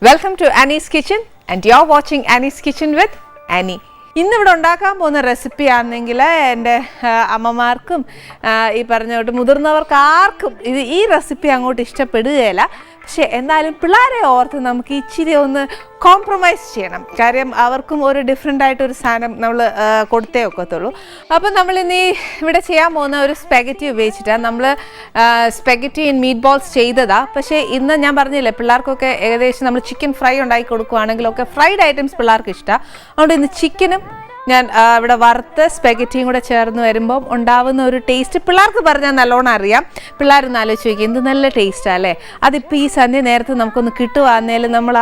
Welcome to Annie's Kitchen and you're watching Annie's Kitchen with Annie. ഇന്നിവിടെ ഉണ്ടാക്കാൻ പോകുന്ന recipe ആണെങ്കിൽ എൻ്റെ അമ്മമാർക്കും ഈ പറഞ്ഞോട്ട് മുതിർന്നവർക്ക് ആർക്കും ഈ റെസിപ്പി അങ്ങോട്ട് ഇഷ്ടപ്പെടുകയില്ല. പക്ഷേ എന്നാലും പിള്ളേരെ ഓർത്ത് നമുക്ക് ഇച്ചിരി ഒന്ന് കോംപ്രമൈസ് ചെയ്യണം. കാര്യം അവർക്കും ഒരു ഡിഫറെൻ്റ് ആയിട്ടൊരു സാധനം നമ്മൾ കൊടുത്തേ ഒക്കത്തുള്ളൂ. അപ്പോൾ നമ്മളിന്ന് ഇവിടെ ചെയ്യാൻ പോകുന്ന ഒരു സ്പെഗറ്റി ഉപയോഗിച്ചിട്ടാണ്. നമ്മൾ സ്പെഗറ്റി ഇൻ മീറ്റ് ബോൾസ് ചെയ്തതാണ്. പക്ഷേ ഇന്ന് ഞാൻ പറഞ്ഞില്ലേ പിള്ളേർക്കൊക്കെ ഏകദേശം നമ്മൾ ചിക്കൻ ഫ്രൈ ഉണ്ടാക്കി കൊടുക്കുകയാണെങ്കിലൊക്കെ ഫ്രൈഡ് ഐറ്റംസ് പിള്ളേർക്ക് ഇഷ്ടമാണ്. അതുകൊണ്ട് ഇന്ന് ചിക്കനും ഞാൻ ഇവിടെ വറുത്ത് സ്പെഗറ്റിയും കൂടെ ചേർന്ന് വരുമ്പം ഉണ്ടാവുന്ന ഒരു ടേസ്റ്റ് പിള്ളേർക്ക് പറഞ്ഞാൽ നല്ലോണം അറിയാം. പിള്ളേരൊന്ന് ആലോചിച്ച് നോക്കി, എന്ത് നല്ല ടേസ്റ്റാണ് അല്ലേ. അതിപ്പോൾ ഈ സന്ധ്യ നേരത്ത് നമുക്കൊന്ന് കിട്ടുവാന്നേലും നമ്മൾ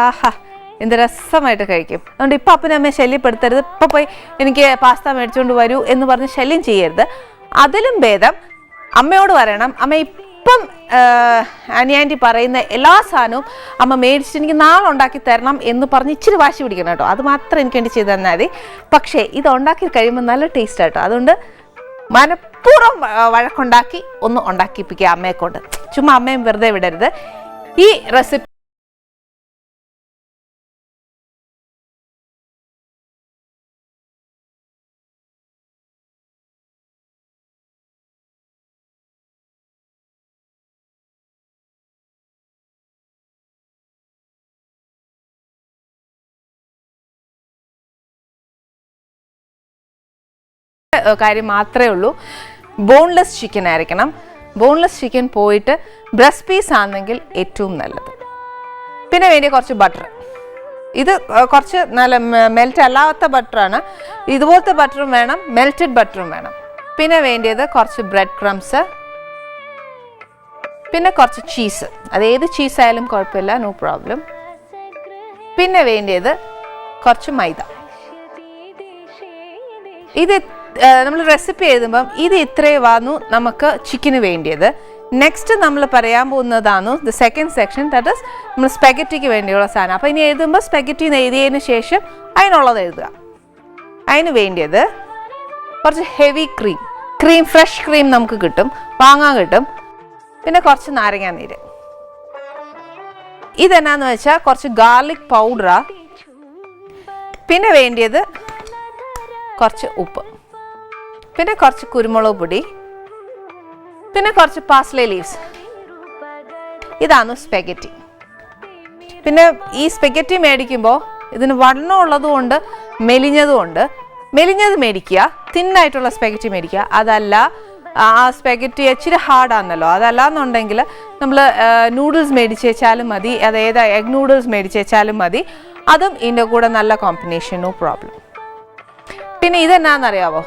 എന്ത് രസമായിട്ട് കഴിക്കും. അതുകൊണ്ട് ഇപ്പം അപ്പനും അമ്മയെ ശല്യപ്പെടുത്തരുത്. ഇപ്പം പോയി എനിക്ക് പാസ്ത മേടിച്ചുകൊണ്ട് വരൂ എന്ന് പറഞ്ഞ് ശല്യം ചെയ്യരുത്. അതിലും ഭേദം അമ്മയോട് പറയണം, അമ്മ ഇപ്പം ആൻറ്റി പറയുന്ന എല്ലാ സാധനവും അമ്മ മേടിച്ചിട്ട് എനിക്ക് നാളെ ഉണ്ടാക്കി തരണം എന്ന് പറഞ്ഞ് ഇച്ചിരി വാശി പിടിക്കണം കേട്ടോ. അത് മാത്രം എനിക്ക് വേണ്ടി ചെയ്ത് തന്നാൽ മതി. പക്ഷേ ഇത് ഉണ്ടാക്കി കഴിയുമ്പോൾ നല്ല ടേസ്റ്റ് ആട്ടോ. അതുകൊണ്ട് മനഃപൂർവ്വം വഴക്കുണ്ടാക്കി ഒന്ന് ഉണ്ടാക്കിപ്പിക്കുക അമ്മയെ കൊണ്ട്. ചുമ്മാ അമ്മയും വെറുതെ വിടരുത്. ഈ റെസിപ്പി കാര്യം മാത്രമേ ഉള്ളൂ. ബോൺലെസ് ചിക്കൻ ആയിരിക്കണം. ബോൺലെസ് ചിക്കൻ പോയിട്ട് ബ്രസ്റ്റ് പീസ് ആണെങ്കിൽ ഏറ്റവും നല്ലത്. പിന്നെ വേണ്ടിയ കുറച്ച് ബട്ടർ. ഇത് കുറച്ച് നല്ല മെൽറ്റ് അല്ലാത്ത ബട്ടറാണ്. ഇതുപോലത്തെ ബട്ടറും വേണം, മെൽറ്റഡ് ബട്ടറും വേണം. പിന്നെ വേണ്ടിയത് കുറച്ച് ബ്രെഡ് ക്രംസ്, പിന്നെ കുറച്ച് ചീസ്. അതേത് ചീസായാലും കുഴപ്പമില്ല, നോ പ്രോബ്ലം. പിന്നെ വേണ്ടിയത് കുറച്ച് മൈദ. ഇത് നമ്മൾ റെസിപ്പി എഴുതുമ്പം ഇത് ഇത്രയും വന്നു നമുക്ക് ചിക്കന് വേണ്ടിയത്. നെക്സ്റ്റ് നമ്മൾ പറയാൻ പോകുന്നതാണ് the second section, that is നമ്മൾ സ്പെഗറ്റിക്ക് വേണ്ടിയുള്ള സാധനം. അപ്പോൾ ഇനി എഴുതുമ്പോൾ സ്പെഗറ്റി എഴുതിയതിന് ശേഷം അതിനുള്ളത് എഴുതുക. അതിന് വേണ്ടിയത് കുറച്ച് ഹെവി ക്രീം ഫ്രഷ് ക്രീം നമുക്ക് കിട്ടും, വാങ്ങാൻ കിട്ടും. പിന്നെ കുറച്ച് നാരങ്ങാനീര്. ഇതെന്നാന്ന് വെച്ചാൽ കുറച്ച് ഗാർലിക് പൗഡറാണ്. പിന്നെ വേണ്ടിയത് കുറച്ച് ഉപ്പ്, പിന്നെ കുറച്ച് കുരുമുളക് പൊടി, പിന്നെ കുറച്ച് പാസ്ലേ ലീവ്സ്. ഇതാണ് സ്പെഗറ്റി. പിന്നെ ഈ സ്പെഗറ്റി മേടിക്കുമ്പോൾ ഇതിന് വണ്ണം ഉള്ളതുകൊണ്ട് മെലിഞ്ഞതുകൊണ്ട് മെലിഞ്ഞത് മേടിക്കുക, തിന്നായിട്ടുള്ള സ്പെഗറ്റി മേടിക്കുക. അതല്ല ആ സ്പെഗറ്റി ഇച്ചിരി ഹാർഡാണല്ലോ, അതല്ലാന്നുണ്ടെങ്കിൽ നമ്മൾ നൂഡിൽസ് മേടിച്ച് വെച്ചാലും മതി. അതായത് എഗ് നൂഡിൽസ് മേടിച്ച് വെച്ചാലും മതി. അതും ഇതിൻ്റെ കൂടെ നല്ല കോമ്പിനേഷൻ, നോ പ്രോബ്ലം. പിന്നെ ഇതെന്നാന്നറിയാവോ,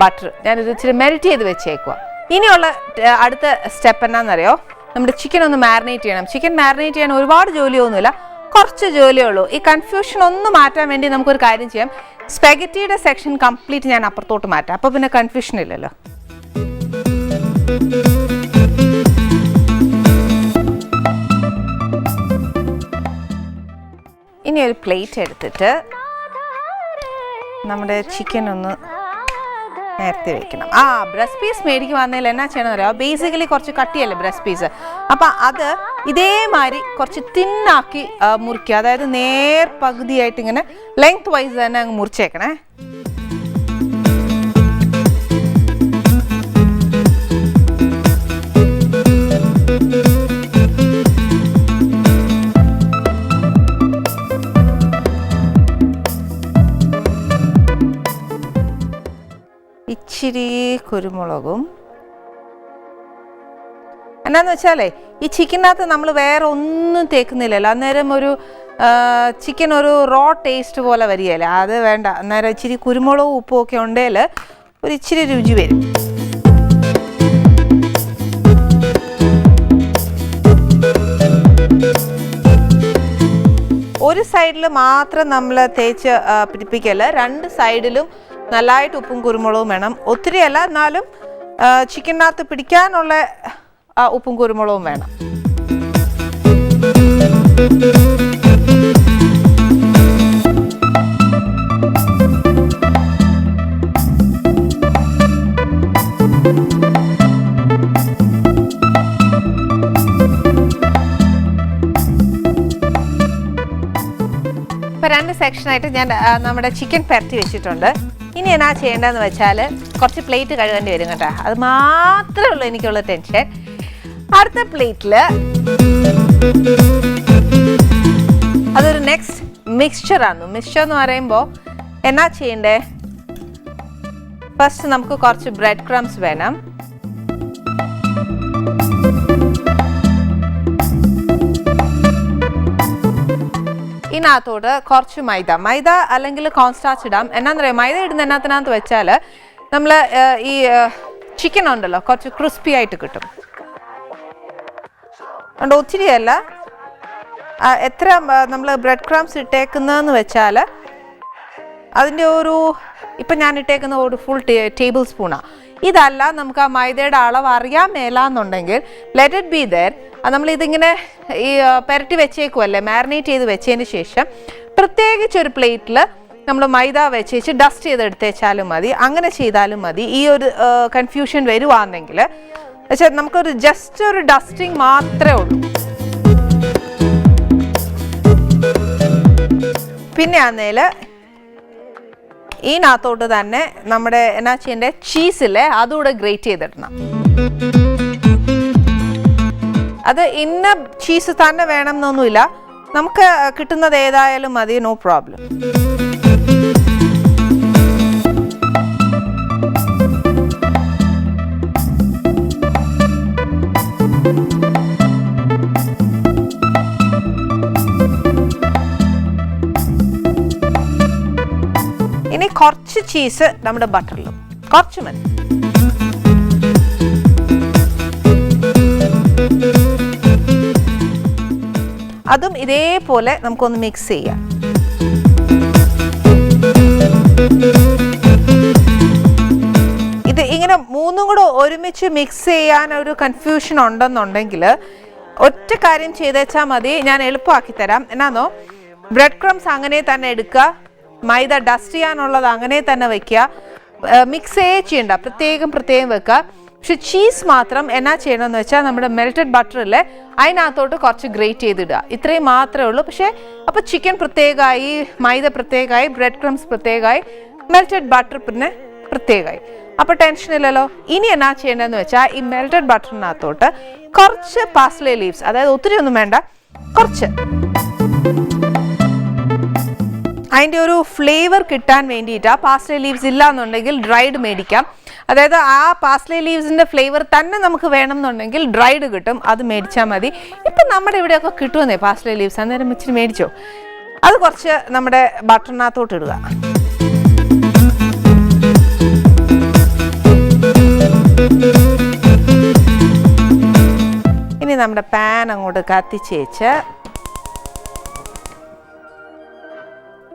ബട്ടർ. ഞാനിത് ഇച്ചിരി മെൽറ്റ് ചെയ്ത് വെച്ചേക്കുക. ഇനിയുള്ള അടുത്ത സ്റ്റെപ്പ് എന്നാന്നറിയോ, നമ്മുടെ ചിക്കൻ ഒന്ന് മാരിനേറ്റ് ചെയ്യണം. ചിക്കൻ മാരിനേറ്റ് ചെയ്യാൻ ഒരുപാട് ജോലിയൊന്നുമില്ല, കുറച്ച് ജോലിയേ ഉള്ളൂ. ഈ കൺഫ്യൂഷൻ ഒന്ന് മാറ്റാൻ വേണ്ടി നമുക്കൊരു കാര്യം ചെയ്യാം. സ്പെഗറ്റിയുടെ സെക്ഷൻ കംപ്ലീറ്റ് ഞാൻ അപ്പുറത്തോട്ട് മാറ്റാം. അപ്പോൾ പിന്നെ കൺഫ്യൂഷൻ ഇല്ലല്ലോ. ഇനി ഒരു പ്ലേറ്റ് എടുത്തിട്ട് നമ്മുടെ ചിക്കൻ ഒന്ന് നേരത്തെ വെക്കണം. ബ്രസ്റ്റ് പീസ് മേടിക്കുവാന്നേൽ എന്നാ ചെയ്യണമെന്ന് അറിയാം, ബേസിക്കലി കുറച്ച് കട്ടിയല്ലേ ബ്രസ്റ്റ് പീസ്. അപ്പം അത് ഇതേമാതിരി കുറച്ച് തിന്നാക്കി മുറിക്കുക. അതായത് നേർ പകുതിയായിട്ട് ഇങ്ങനെ ലെങ്ത് വൈസ് തന്നെ അങ്ങ് മുറിച്ചേക്കണേ. ഇച്ചിരി കുരുമുളകും. എന്നാന്ന് വെച്ചാലേ ഈ ചിക്കനകത്ത് നമ്മൾ വേറെ ഒന്നും തേക്കുന്നില്ലല്ലോ. അന്നേരം ഒരു ചിക്കൻ ഒരു റോ ടേസ്റ്റ് പോലെ വരികയല്ലേ, അത് വേണ്ട. അന്നേരം ഇച്ചിരി കുരുമുളകും ഉപ്പും ഒക്കെ ഉണ്ടെങ്കിൽ ഒരു ഇച്ചിരി രുചി വരും. ഒരു സൈഡിൽ മാത്രം നമ്മൾ തേച്ച് പിടിപ്പിക്കല്ല, രണ്ട് സൈഡിലും നല്ലതായിട്ട് ഉപ്പും കുരുമുളകും വേണം. ഒത്തിരി അല്ല, എന്നാലും ചിക്കനകത്ത് പിടിക്കാനുള്ള ഉപ്പും കുരുമുളകും വേണം. ഇപ്പോൾ 2 സെക്ഷനായിട്ട് ഞാൻ നമ്മുടെ ചിക്കൻ പെരട്ടി വെച്ചിട്ടുണ്ട്. ഇനി എന്നാ ചെയ്യേണ്ടതെന്ന് വെച്ചാൽ കുറച്ച് പ്ലേറ്റ് കഴുകേണ്ടി വരും കേട്ടോ. അത് മാത്രമേ ഉള്ളൂ എനിക്കുള്ള ടെൻഷൻ. അടുത്ത പ്ലേറ്റിൽ അതൊരു നെക്സ്റ്റ് മിക്സ്ചറാണ്. മിക്സ്ചർ എന്ന് പറയുമ്പോൾ എന്നാ ചെയ്യണ്ടേ, ഫസ്റ്റ് നമുക്ക് കുറച്ച് ബ്രെഡ് ക്രംസ് വേണം. ഇതിനകത്തോട്ട് കുറച്ച് മൈദ അല്ലെങ്കിൽ കോൺസ്റ്റാർച്ച് ഇടാം. എന്നാന്ന് പറയാം, മൈദ ഇടുന്ന എന്നാത്തിനകത്ത് വെച്ചാൽ നമ്മൾ ഈ ചിക്കൻ ഉണ്ടല്ലോ കുറച്ച് ക്രിസ്പി ആയിട്ട് കിട്ടും. അതുകൊണ്ട് ഒത്തിരിയല്ല, എത്ര നമ്മൾ ബ്രെഡ് ക്രംസ് ഇട്ടേക്കുന്നതെന്ന് വെച്ചാൽ അതിൻ്റെ ഒരു ഇപ്പം ഞാൻ ഇട്ടേക്കുന്ന ഒരു ഫുൾ ടേബിൾ സ്പൂണാണ്. ഇതല്ല നമുക്ക് ആ മൈദയുടെ അളവ് അറിയാൻ മേലാന്നുണ്ടെങ്കിൽ ലെറ്റ് ഇറ്റ് ബി ദെയർ. നമ്മളിതിങ്ങനെ ഈ പെരട്ടി വെച്ചേക്കുമല്ലേ, മാരിനേറ്റ് ചെയ്ത് വെച്ചതിന് ശേഷം പ്രത്യേകിച്ച് ഒരു പ്ലേറ്റിൽ നമ്മൾ മൈദ വെച്ചേച്ച് ഡസ്റ്റ് ചെയ്തെടുത്തേച്ചാലും മതി. അങ്ങനെ ചെയ്താലും മതി. ഈ ഒരു കൺഫ്യൂഷൻ വരുവാണെങ്കിൽ പക്ഷേ നമുക്കൊരു ജസ്റ്റ് ഒരു ഡസ്റ്റിങ് മാത്രമേ ഉള്ളൂ. പിന്നെ ആന്നേൽ ഇതിനകത്തോട്ട് തന്നെ നമ്മുടെ എന്നാ ചെയ്യേണ്ട ചീസില്ലേ അതുകൂടെ ഗ്രേറ്റ് ചെയ്തിടണം. അത് ഇന്ന ചീസ് തന്നെ വേണം എന്നൊന്നുമില്ല, നമുക്ക് കിട്ടുന്നത് ഏതായാലും മതി, നോ പ്രോബ്ലം. ഇനി കുറച്ച് ചീസ് നമ്മുടെ ബട്ടറിലും കുറച്ച് മതി. അതും ഇതേപോലെ നമുക്കൊന്ന് മിക്സ് ചെയ്യാം. ഇത് ഇങ്ങനെ മൂന്നും കൂടെ ഒരുമിച്ച് മിക്സ് ചെയ്യാൻ ഒരു കൺഫ്യൂഷൻ ഉണ്ടെന്നുണ്ടെങ്കിൽ ഒറ്റ കാര്യം ചെയ്തേച്ചാൽ മതി, ഞാൻ എളുപ്പമാക്കി തരാം. എന്നാന്നോ, ബ്രെഡ് ക്രംസ് അങ്ങനെ തന്നെ എടുക്കുക, മൈദ ഡസ്റ്റ് ചെയ്യാനുള്ളത് അങ്ങനെ തന്നെ വെക്കുക, മിക്സേ ചെയ്യണ്ട, പ്രത്യേകം വെക്കുക. പക്ഷെ ചീസ് മാത്രം എന്നാ ചെയ്യണമെന്ന് വെച്ചാൽ നമ്മുടെ മെൽറ്റഡ് ബട്ടറിൽ അതിനകത്തോട്ട് കുറച്ച് ഗ്രേറ്റ് ചെയ്തിടുക. ഇത്രയും മാത്രമേ ഉള്ളൂ. പക്ഷേ അപ്പോൾ ചിക്കൻ പ്രത്യേകമായി, മൈദ പ്രത്യേകമായി, ബ്രെഡ് ക്രംസ് പ്രത്യേകമായി, മെൽറ്റഡ് ബട്ടർ പിന്നെ പ്രത്യേകമായി. അപ്പോൾ ടെൻഷനില്ലല്ലോ. ഇനി എന്നാ ചെയ്യേണ്ടതെന്ന് വെച്ചാൽ ഈ മെൽറ്റഡ് ബട്ടറിനകത്തോട്ട് കുറച്ച് പാസ്ലേ ലീവ്സ്, അതായത് ഒത്തിരി ഒന്നും വേണ്ട, കുറച്ച് അതിൻ്റെ ഒരു ഫ്ലേവർ കിട്ടാൻ വേണ്ടിയിട്ടാണ്. പാസ്ലേ ലീവ്സ് ഇല്ല എന്നുണ്ടെങ്കിൽ ഡ്രൈഡ് മേടിക്കാം. അതായത് ആ പാസ്ലേ ലീവ്സിൻ്റെ ഫ്ലേവർ തന്നെ നമുക്ക് വേണം എന്നുണ്ടെങ്കിൽ ഡ്രൈഡ് കിട്ടും, അത് മേടിച്ചാൽ മതി. ഇപ്പം നമ്മുടെ ഇവിടെയൊക്കെ കിട്ടുമെന്നേ പാസ്ലേ ലീവ്സ്, അന്നേരം ഇച്ചിരി മേടിച്ചോ. അത് കുറച്ച് നമ്മുടെ ബട്ടറിനകത്തോട്ട് ഇടുക. ഇനി നമ്മുടെ പാൻ അങ്ങോട്ട് കത്തിച്ചേച്ച്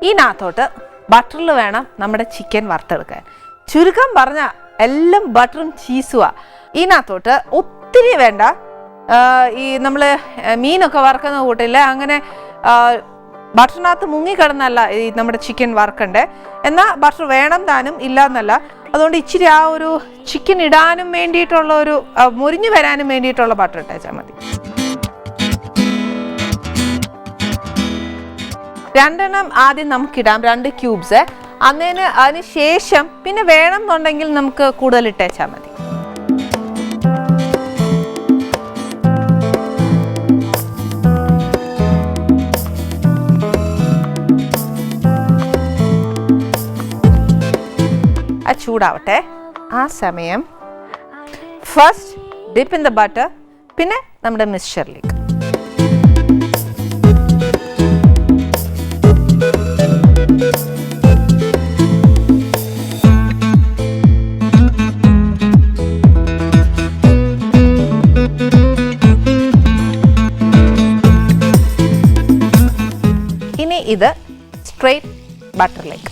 ഇതിനകത്തോട്ട് ബട്ടറിൽ വേണം നമ്മുടെ ചിക്കൻ വറുത്തെടുക്കാൻ. ചുരുക്കം പറഞ്ഞാൽ എല്ലാം ബട്ടറും ചീസുമാണ്. ഇതിനകത്തോട്ട് ഒത്തിരി വേണ്ട, ഈ നമ്മൾ മീനൊക്കെ വറുക്കുന്ന കൂട്ടില്ല, അങ്ങനെ ബട്ടറിനകത്ത് മുങ്ങിക്കിടന്നല്ല ഈ നമ്മുടെ ചിക്കൻ വറുക്കണ്ടേ. എന്നാൽ ബട്ടർ വേണം താനും, ഇല്ല എന്നല്ല. അതുകൊണ്ട് ഇച്ചിരി ആ ഒരു ചിക്കൻ ഇടാനും വേണ്ടിയിട്ടുള്ള ഒരു മുരിഞ്ഞു വരാനും വേണ്ടിയിട്ടുള്ള ബട്ടർ ഇട്ടേച്ചാൽ മതി. 2 ആദ്യം നമുക്കിടാം, 2 ക്യൂബ്സ്. അതിന് ശേഷം പിന്നെ വേണം എന്നുണ്ടെങ്കിൽ നമുക്ക് കൂടുതൽ ഇട്ടേച്ചാൽ മതി. അത് ചൂടാവട്ടെ. ആ സമയം first dip in the butter, പിന്നെ നമ്മുടെ മിക്സ്ചറിലേക്ക്. ഇനി ഇത് സ്ട്രെയിറ്റ് ബട്ടറിലേക്ക്.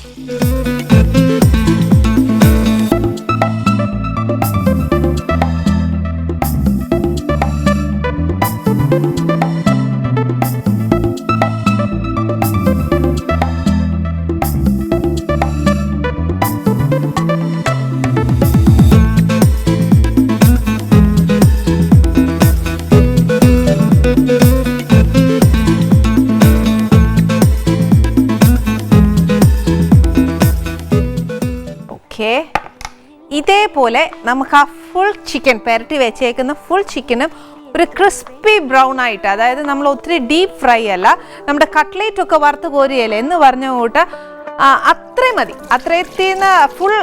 ഇതേപോലെ നമുക്ക് ആ ഫുൾ ചിക്കൻ പെരട്ടി വെച്ചേക്കുന്ന ഫുൾ ചിക്കനും ഒരു ക്രിസ്പി ബ്രൗൺ ആയിട്ട്, അതായത് നമ്മൾ ഒത്തിരി ഡീപ്പ് ഫ്രൈ അല്ല, നമ്മുടെ കട്ട്ലേറ്റ് ഒക്കെ വറുത്ത് കോരിയല്ലേ എന്ന് പറഞ്ഞ കൂട്ട് അത്രയും മതി. അത്രയത്തിന് ഫുൾ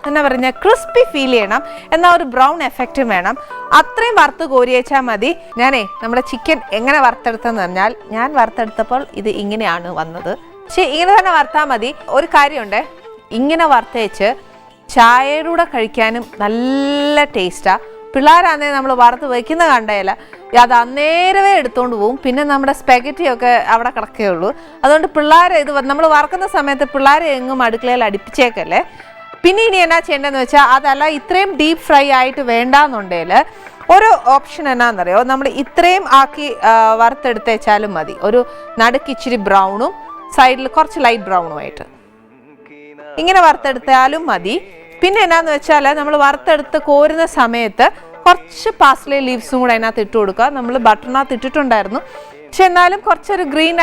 എന്നാ പറയുക ക്രിസ്പി ഫീൽ ചെയ്യണം, എന്നാൽ ഒരു ബ്രൗൺ എഫക്റ്റും വേണം. അത്രയും വറുത്ത് കോരിയേച്ചാൽ മതി. നമ്മുടെ ചിക്കൻ എങ്ങനെ വറുത്തെടുത്തെന്ന് പറഞ്ഞാൽ, ഞാൻ വറുത്തെടുത്തപ്പോൾ ഇത് ഇങ്ങനെയാണ് വന്നത്. പക്ഷെ ഇങ്ങനെ തന്നെ വറുത്താൽ മതി. ഒരു കാര്യമുണ്ട്, ഇങ്ങനെ വറുത്തേച്ച് ചായയുടെ കൂടെ കഴിക്കാനും നല്ല ടേസ്റ്റാണ്. പിള്ളേരാന്നേ നമ്മൾ വറുത്ത് വയ്ക്കുന്ന കണ്ടേല അത് അന്നേരമേ എടുത്തുകൊണ്ട് പോകും. പിന്നെ നമ്മുടെ സ്പെഗറ്റിയൊക്കെ അവിടെ കിടക്കുകയുള്ളൂ. അതുകൊണ്ട് പിള്ളേരെ ഇത് നമ്മൾ വറുക്കുന്ന സമയത്ത് പിള്ളേരെ എങ്ങും അടുക്കളയിൽ അടുപ്പിച്ചേക്കല്ലേ. പിന്നെ ഇനി എന്നാ ചെയ്യേണ്ടതെന്ന് വെച്ചാൽ, അതല്ല ഇത്രയും ഡീപ്പ് ഫ്രൈ ആയിട്ട് വേണ്ടാന്നുണ്ടെങ്കിൽ ഒരു ഓപ്ഷൻ എന്നാന്നറിയോ, നമ്മൾ ഇത്രയും ആക്കി വറുത്തെടുത്തേച്ചാലും മതി. ഒരു നടുക്ക് ഇച്ചിരി ബ്രൗണും സൈഡിൽ കുറച്ച് ലൈറ്റ് ബ്രൗണുമായിട്ട് ഇങ്ങനെ വറുത്തെടുത്താലും മതി. പിന്നെ എന്നാന്ന് വെച്ചാൽ, നമ്മൾ വറുത്തെടുത്ത് കോരുന്ന സമയത്ത് കുറച്ച് പാസ്ലേ ലീവ്സും കൂടെ അതിനകത്ത് ഇട്ട് കൊടുക്കുക. നമ്മൾ ബട്ടറിനകത്ത് ഇട്ടിട്ടുണ്ടായിരുന്നു, പക്ഷെ എന്നാലും കുറച്ചൊരു ഗ്രീൻ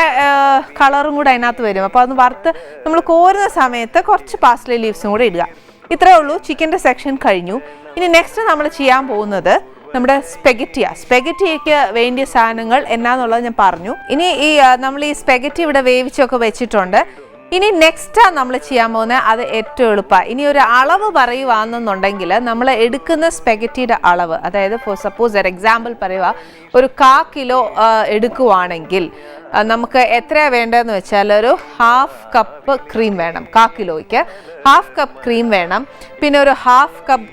കളറും കൂടെ അതിനകത്ത് വരും. അപ്പോൾ അത് വറുത്ത് നമ്മൾ കോരുന്ന സമയത്ത് കുറച്ച് പാസ്ലേ ലീവ്സും കൂടെ ഇടുക. ഇത്രയേ ഉള്ളൂ. ചിക്കൻ്റെ സെക്ഷൻ കഴിഞ്ഞു. ഇനി നെക്സ്റ്റ് നമ്മൾ ചെയ്യാൻ പോകുന്നത് നമ്മുടെ സ്പെഗറ്റിക്ക് വേണ്ടിയ സാധനങ്ങൾ എന്നാന്നുള്ളത് ഞാൻ പറഞ്ഞു. ഇനി നമ്മൾ ഈ സ്പെഗറ്റി ഇവിടെ വേവിച്ചൊക്കെ വെച്ചിട്ടുണ്ട്. ഇനി നെക്സ്റ്റാണ് നമ്മൾ ചെയ്യാൻ പോകുന്നത്. അത് ഏറ്റവും എളുപ്പമാണ്. ഇനി ഒരു അളവ് പറയുവാണെന്നുണ്ടെങ്കിൽ, നമ്മൾ എടുക്കുന്ന സ്പെഗറ്റിയുടെ അളവ്, അതായത് ഫോർ സപ്പോസ് ഒരു എക്സാമ്പിൾ പറയുക, ഒരു 1/4 കിലോ എടുക്കുവാണെങ്കിൽ നമുക്ക് എത്രയാണ് വേണ്ടതെന്ന് വെച്ചാൽ, ഒരു 1/2 കപ്പ് ക്രീം വേണം. 1/4 കിലോയ്ക്ക് 1/2 കപ്പ് ക്രീം വേണം. പിന്നെ ഒരു 1/2 കപ്പ്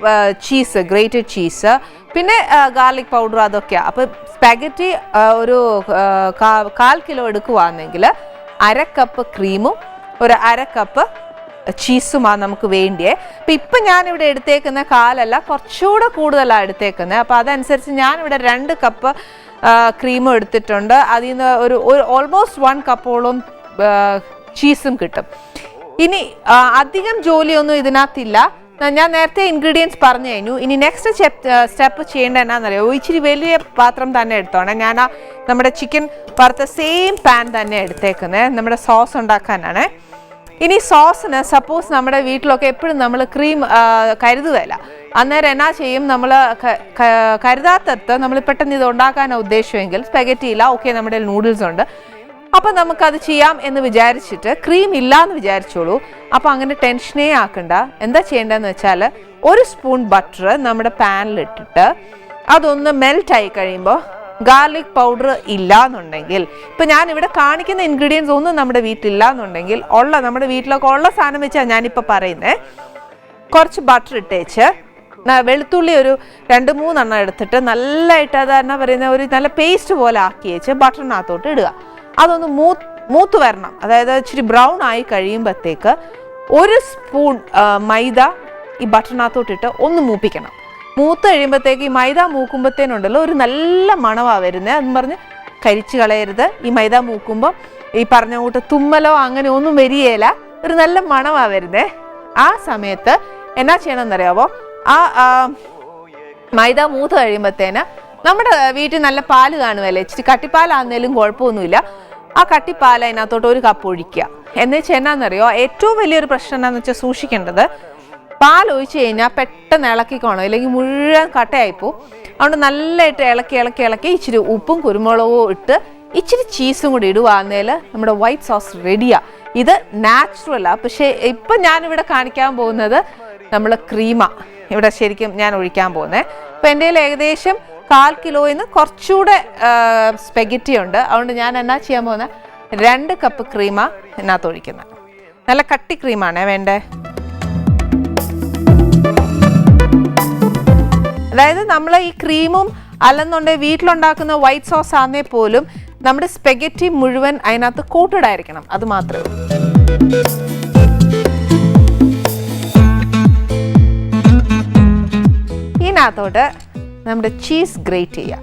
ചീസ്, ഗ്രേറ്റഡ് ചീസ്, പിന്നെ ഗാർലിക് പൗഡർ, അതൊക്കെയാണ്. അപ്പോൾ സ്പെഗറ്റി ഒരു 1/4 കിലോ എടുക്കുവാണെങ്കിൽ 1/2 കപ്പ് ക്രീമും ഒരു 1/2 കപ്പ് ചീസുമാണ് നമുക്ക് വേണ്ടിയേ. അപ്പം ഇപ്പം ഞാനിവിടെ എടുത്തേക്കുന്ന 1/4 കുറച്ചുകൂടെ കൂടുതലാണ് എടുത്തേക്കുന്നത്. അപ്പോൾ അതനുസരിച്ച് ഞാനിവിടെ 2 കപ്പ് ക്രീമും എടുത്തിട്ടുണ്ട്. അതിൽ നിന്ന് ഒരു ഓൾമോസ്റ്റ് 1 കപ്പോളം ചീസും കിട്ടും. ഇനി അധികം ജോലിയൊന്നും ഇതിനകത്തില്ല. ഞാൻ നേരത്തെ ഇൻഗ്രീഡിയൻസ് പറഞ്ഞു കഴിഞ്ഞു. ഇനി നെക്സ്റ്റ് സ്റ്റെപ്പ് ചെയ്യേണ്ടത് എന്നാന്നറിയോ, ഇച്ചിരി വലിയ പാത്രം തന്നെ എടുത്തോണം. ഞാൻ നമ്മുടെ ചിക്കൻ വറുത്ത സെയിം പാൻ തന്നെ എടുത്തേക്കുന്നത് നമ്മുടെ സോസ് ഉണ്ടാക്കാനാണ്. ഇനി സോസിന് സപ്പോസ് നമ്മുടെ വീട്ടിലൊക്കെ എപ്പോഴും നമ്മൾ ക്രീം കരുതുകയില്ല. അന്നേരം എന്നാ ചെയ്യും, നമ്മൾ കരുതാത്തത് നമ്മൾ പെട്ടെന്ന് ഇത് ഉണ്ടാക്കാനാണ് ഉദ്ദേശമെങ്കിൽ, സ്പെഗറ്റി ഇല്ല, ഓക്കെ നമ്മുടെ നൂഡിൽസ് ഉണ്ട്, അപ്പം നമുക്കത് ചെയ്യാം എന്ന് വിചാരിച്ചിട്ട് ക്രീം ഇല്ല എന്ന് വിചാരിച്ചോളൂ. അപ്പം അങ്ങനെ ടെൻഷനേ ആക്കണ്ട. എന്താ ചെയ്യേണ്ടതെന്ന് വെച്ചാൽ, 1 സ്പൂൺ ബട്ടർ നമ്മുടെ പാനിലിട്ടിട്ട് അതൊന്ന് മെൽറ്റായി കഴിയുമ്പോൾ, ഗാർലിക് പൗഡർ ഇല്ല എന്നുണ്ടെങ്കിൽ, ഇപ്പം ഞാനിവിടെ കാണിക്കുന്ന ഇൻഗ്രീഡിയൻസ് ഒന്നും നമ്മുടെ വീട്ടിലില്ല എന്നുണ്ടെങ്കിൽ, നമ്മുടെ വീട്ടിലൊക്കെ ഉള്ള സാധനം വെച്ചാൽ ഞാനിപ്പോൾ പറയുന്നത്, കുറച്ച് ബട്ടർ ഇട്ടേച്ച് വെളുത്തുള്ളി ഒരു 2-3 എണ്ണം എടുത്തിട്ട് നല്ലതായിട്ട് അത് എന്നാ പറയുന്ന ഒരു നല്ല പേസ്റ്റ് പോലെ ആക്കി വെച്ച് ബട്ടറിനകത്തോട്ട് ഇടുക. അതൊന്ന് മൂത്ത് വരണം. അതായത് ഇച്ചിരി ബ്രൗൺ ആയി കഴിയുമ്പോഴത്തേക്ക് 1 സ്പൂൺ മൈദ ഈ ബട്ടറിനകത്തോട്ടിട്ട് ഒന്ന് മൂപ്പിക്കണം. മൂത്ത് കഴിയുമ്പോഴത്തേക്ക് ഈ മൈദ മൂക്കുമ്പോഴത്തേനുണ്ടല്ലോ ഒരു നല്ല മണമാണ് വരുന്നത്. അതെന്ന് പറഞ്ഞ് കരിച്ച് കളയരുത്. ഈ മൈദ മൂക്കുമ്പോൾ ഈ പറഞ്ഞ കൂട്ട് തുമ്മലോ അങ്ങനെ ഒന്നും വരികയില്ല, ഒരു നല്ല മണമാണ് വരുന്നത്. ആ സമയത്ത് എന്നാ ചെയ്യണമെന്നറിയാമോ, ആ മൈദ മൂത്ത് കഴിയുമ്പോഴത്തേന് നമ്മുടെ വീട്ടിൽ നല്ല പാല് കാണുമല്ലേ, ഇച്ചിരി കട്ടിപ്പാലാന്നേലും കുഴപ്പമൊന്നുമില്ല, ആ കട്ടിപ്പാൽ അതിനകത്തോട്ട് 1 കപ്പ് ഒഴിക്കുക. എന്ന് വെച്ചാൽ എന്നാന്നറിയോ, ഏറ്റവും വലിയൊരു പ്രശ്നം എന്താണെന്ന് വെച്ചാൽ സൂക്ഷിക്കേണ്ടത്, പാൽ ഒഴിച്ച് കഴിഞ്ഞാൽ പെട്ടെന്ന് ഇളക്കിക്കോണം, ഇല്ലെങ്കിൽ മുഴുവൻ കട്ടയായിപ്പോവും. അതുകൊണ്ട് നല്ലതായിട്ട് ഇളക്കി ഇച്ചിരി ഉപ്പും കുരുമുളകും ഇട്ട് ഇച്ചിരി ചീസും കൂടി ഇടുവാന്നേൽ നമ്മുടെ വൈറ്റ് സോസ് റെഡിയാണ്. ഇത് നാച്ചുറലാണ്. പക്ഷേ ഇപ്പം ഞാനിവിടെ കാണിക്കാൻ പോകുന്നത് നമ്മൾ ക്രീമാണ് ഇവിടെ ശരിക്കും ഞാൻ ഒഴിക്കാൻ പോകുന്നത്. അപ്പം എൻ്റെ കയ്യിൽ ഏകദേശം 1/4 കിലോയിൽ നിന്ന് കുറച്ചുകൂടെ സ്പെഗറ്റി ഉണ്ട്. അതുകൊണ്ട് ഞാൻ എന്നാ ചെയ്യാൻ പോകുന്നത്, 2 കപ്പ് ക്രീമാണ് ഇതിനകത്ത് ഒഴിക്കുന്നത്. നല്ല കട്ടി ക്രീമാണ് വേണ്ടേ. അതായത് നമ്മൾ ഈ ക്രീമും അല്ലെന്നുണ്ടെങ്കിൽ വീട്ടിലുണ്ടാക്കുന്ന വൈറ്റ് സോസ് ആണെങ്കിൽ പോലും നമ്മുടെ സ്പെഗറ്റി മുഴുവൻ അതിനകത്ത് കോട്ടഡ് ആയിരിക്കണം, അത് മാത്രമേ ഉള്ളൂ. ഇതിനകത്തോട്ട് നമ്മുടെ ചീസ് ഗ്രേറ്റ് ചെയ്യാം.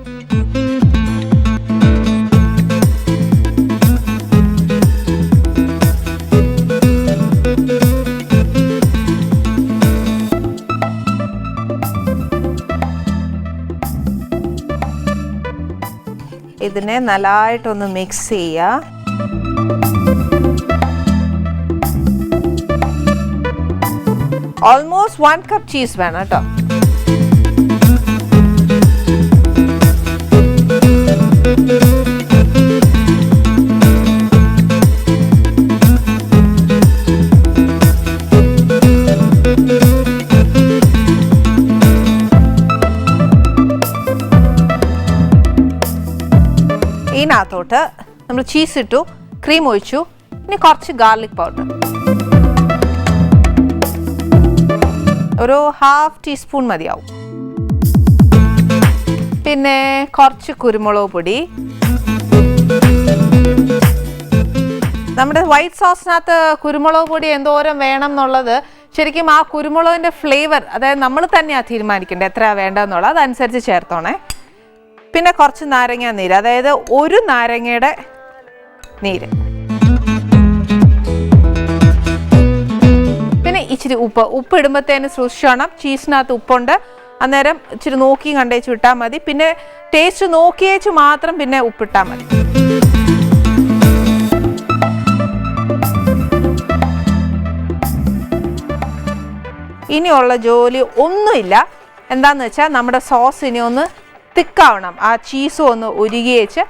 ഇതിനെ നല്ലതായിട്ടൊന്ന് മിക്സ് ചെയ്യുക. ഓൾമോസ്റ്റ് 1 കപ്പ് ചീസ് വേണം കേട്ടോ. ഇതിനകത്തോട്ട് നമ്മൾ ചീസ് ഇട്ടു, ക്രീം ഒഴിച്ചു, ഇനി കുറച്ച് ഗാർലിക് പൗഡർ, ഒരു 1/2 ടീസ്പൂൺ മതിയാവും. പിന്നെ കുറച്ച് കുരുമുളക് പൊടി. നമ്മുടെ വൈറ്റ് സോസിനകത്ത് കുരുമുളക് പൊടി എന്തോരം വേണം എന്നുള്ളത് ശരിക്കും ആ കുരുമുളകിൻ്റെ ഫ്ലേവർ, അതായത് നമ്മൾ തന്നെയാണ് തീരുമാനിക്കേണ്ടത് എത്രയാണ് വേണ്ടതെന്നുള്ളത്, അതനുസരിച്ച് ചേർത്തോണേ. പിന്നെ കുറച്ച് നാരങ്ങ നീര്, അതായത് ഒരു നാരങ്ങയുടെ നീര്. പിന്നെ ഇച്ചിരി ഉപ്പ് ഇടുമ്പോഴത്തേന് സൂക്ഷിച്ചോണം, ചീസിനകത്ത് ഉപ്പുണ്ട്, അന്നേരം ഇച്ചിരി നോക്കി കണ്ടേച്ച് വിട്ടാൽ മതി. പിന്നെ ടേസ്റ്റ് നോക്കിയേച്ച് മാത്രം പിന്നെ ഉപ്പിട്ടാൽ മതി. ഇനിയുള്ള ജോലി ഒന്നുമില്ല. എന്താന്ന് വെച്ചാൽ നമ്മുടെ സോസ് ഇനി ഒന്ന് തിക്കാവണം. ആ ചീസും ഒന്ന് ഉരുകിയേച്ച്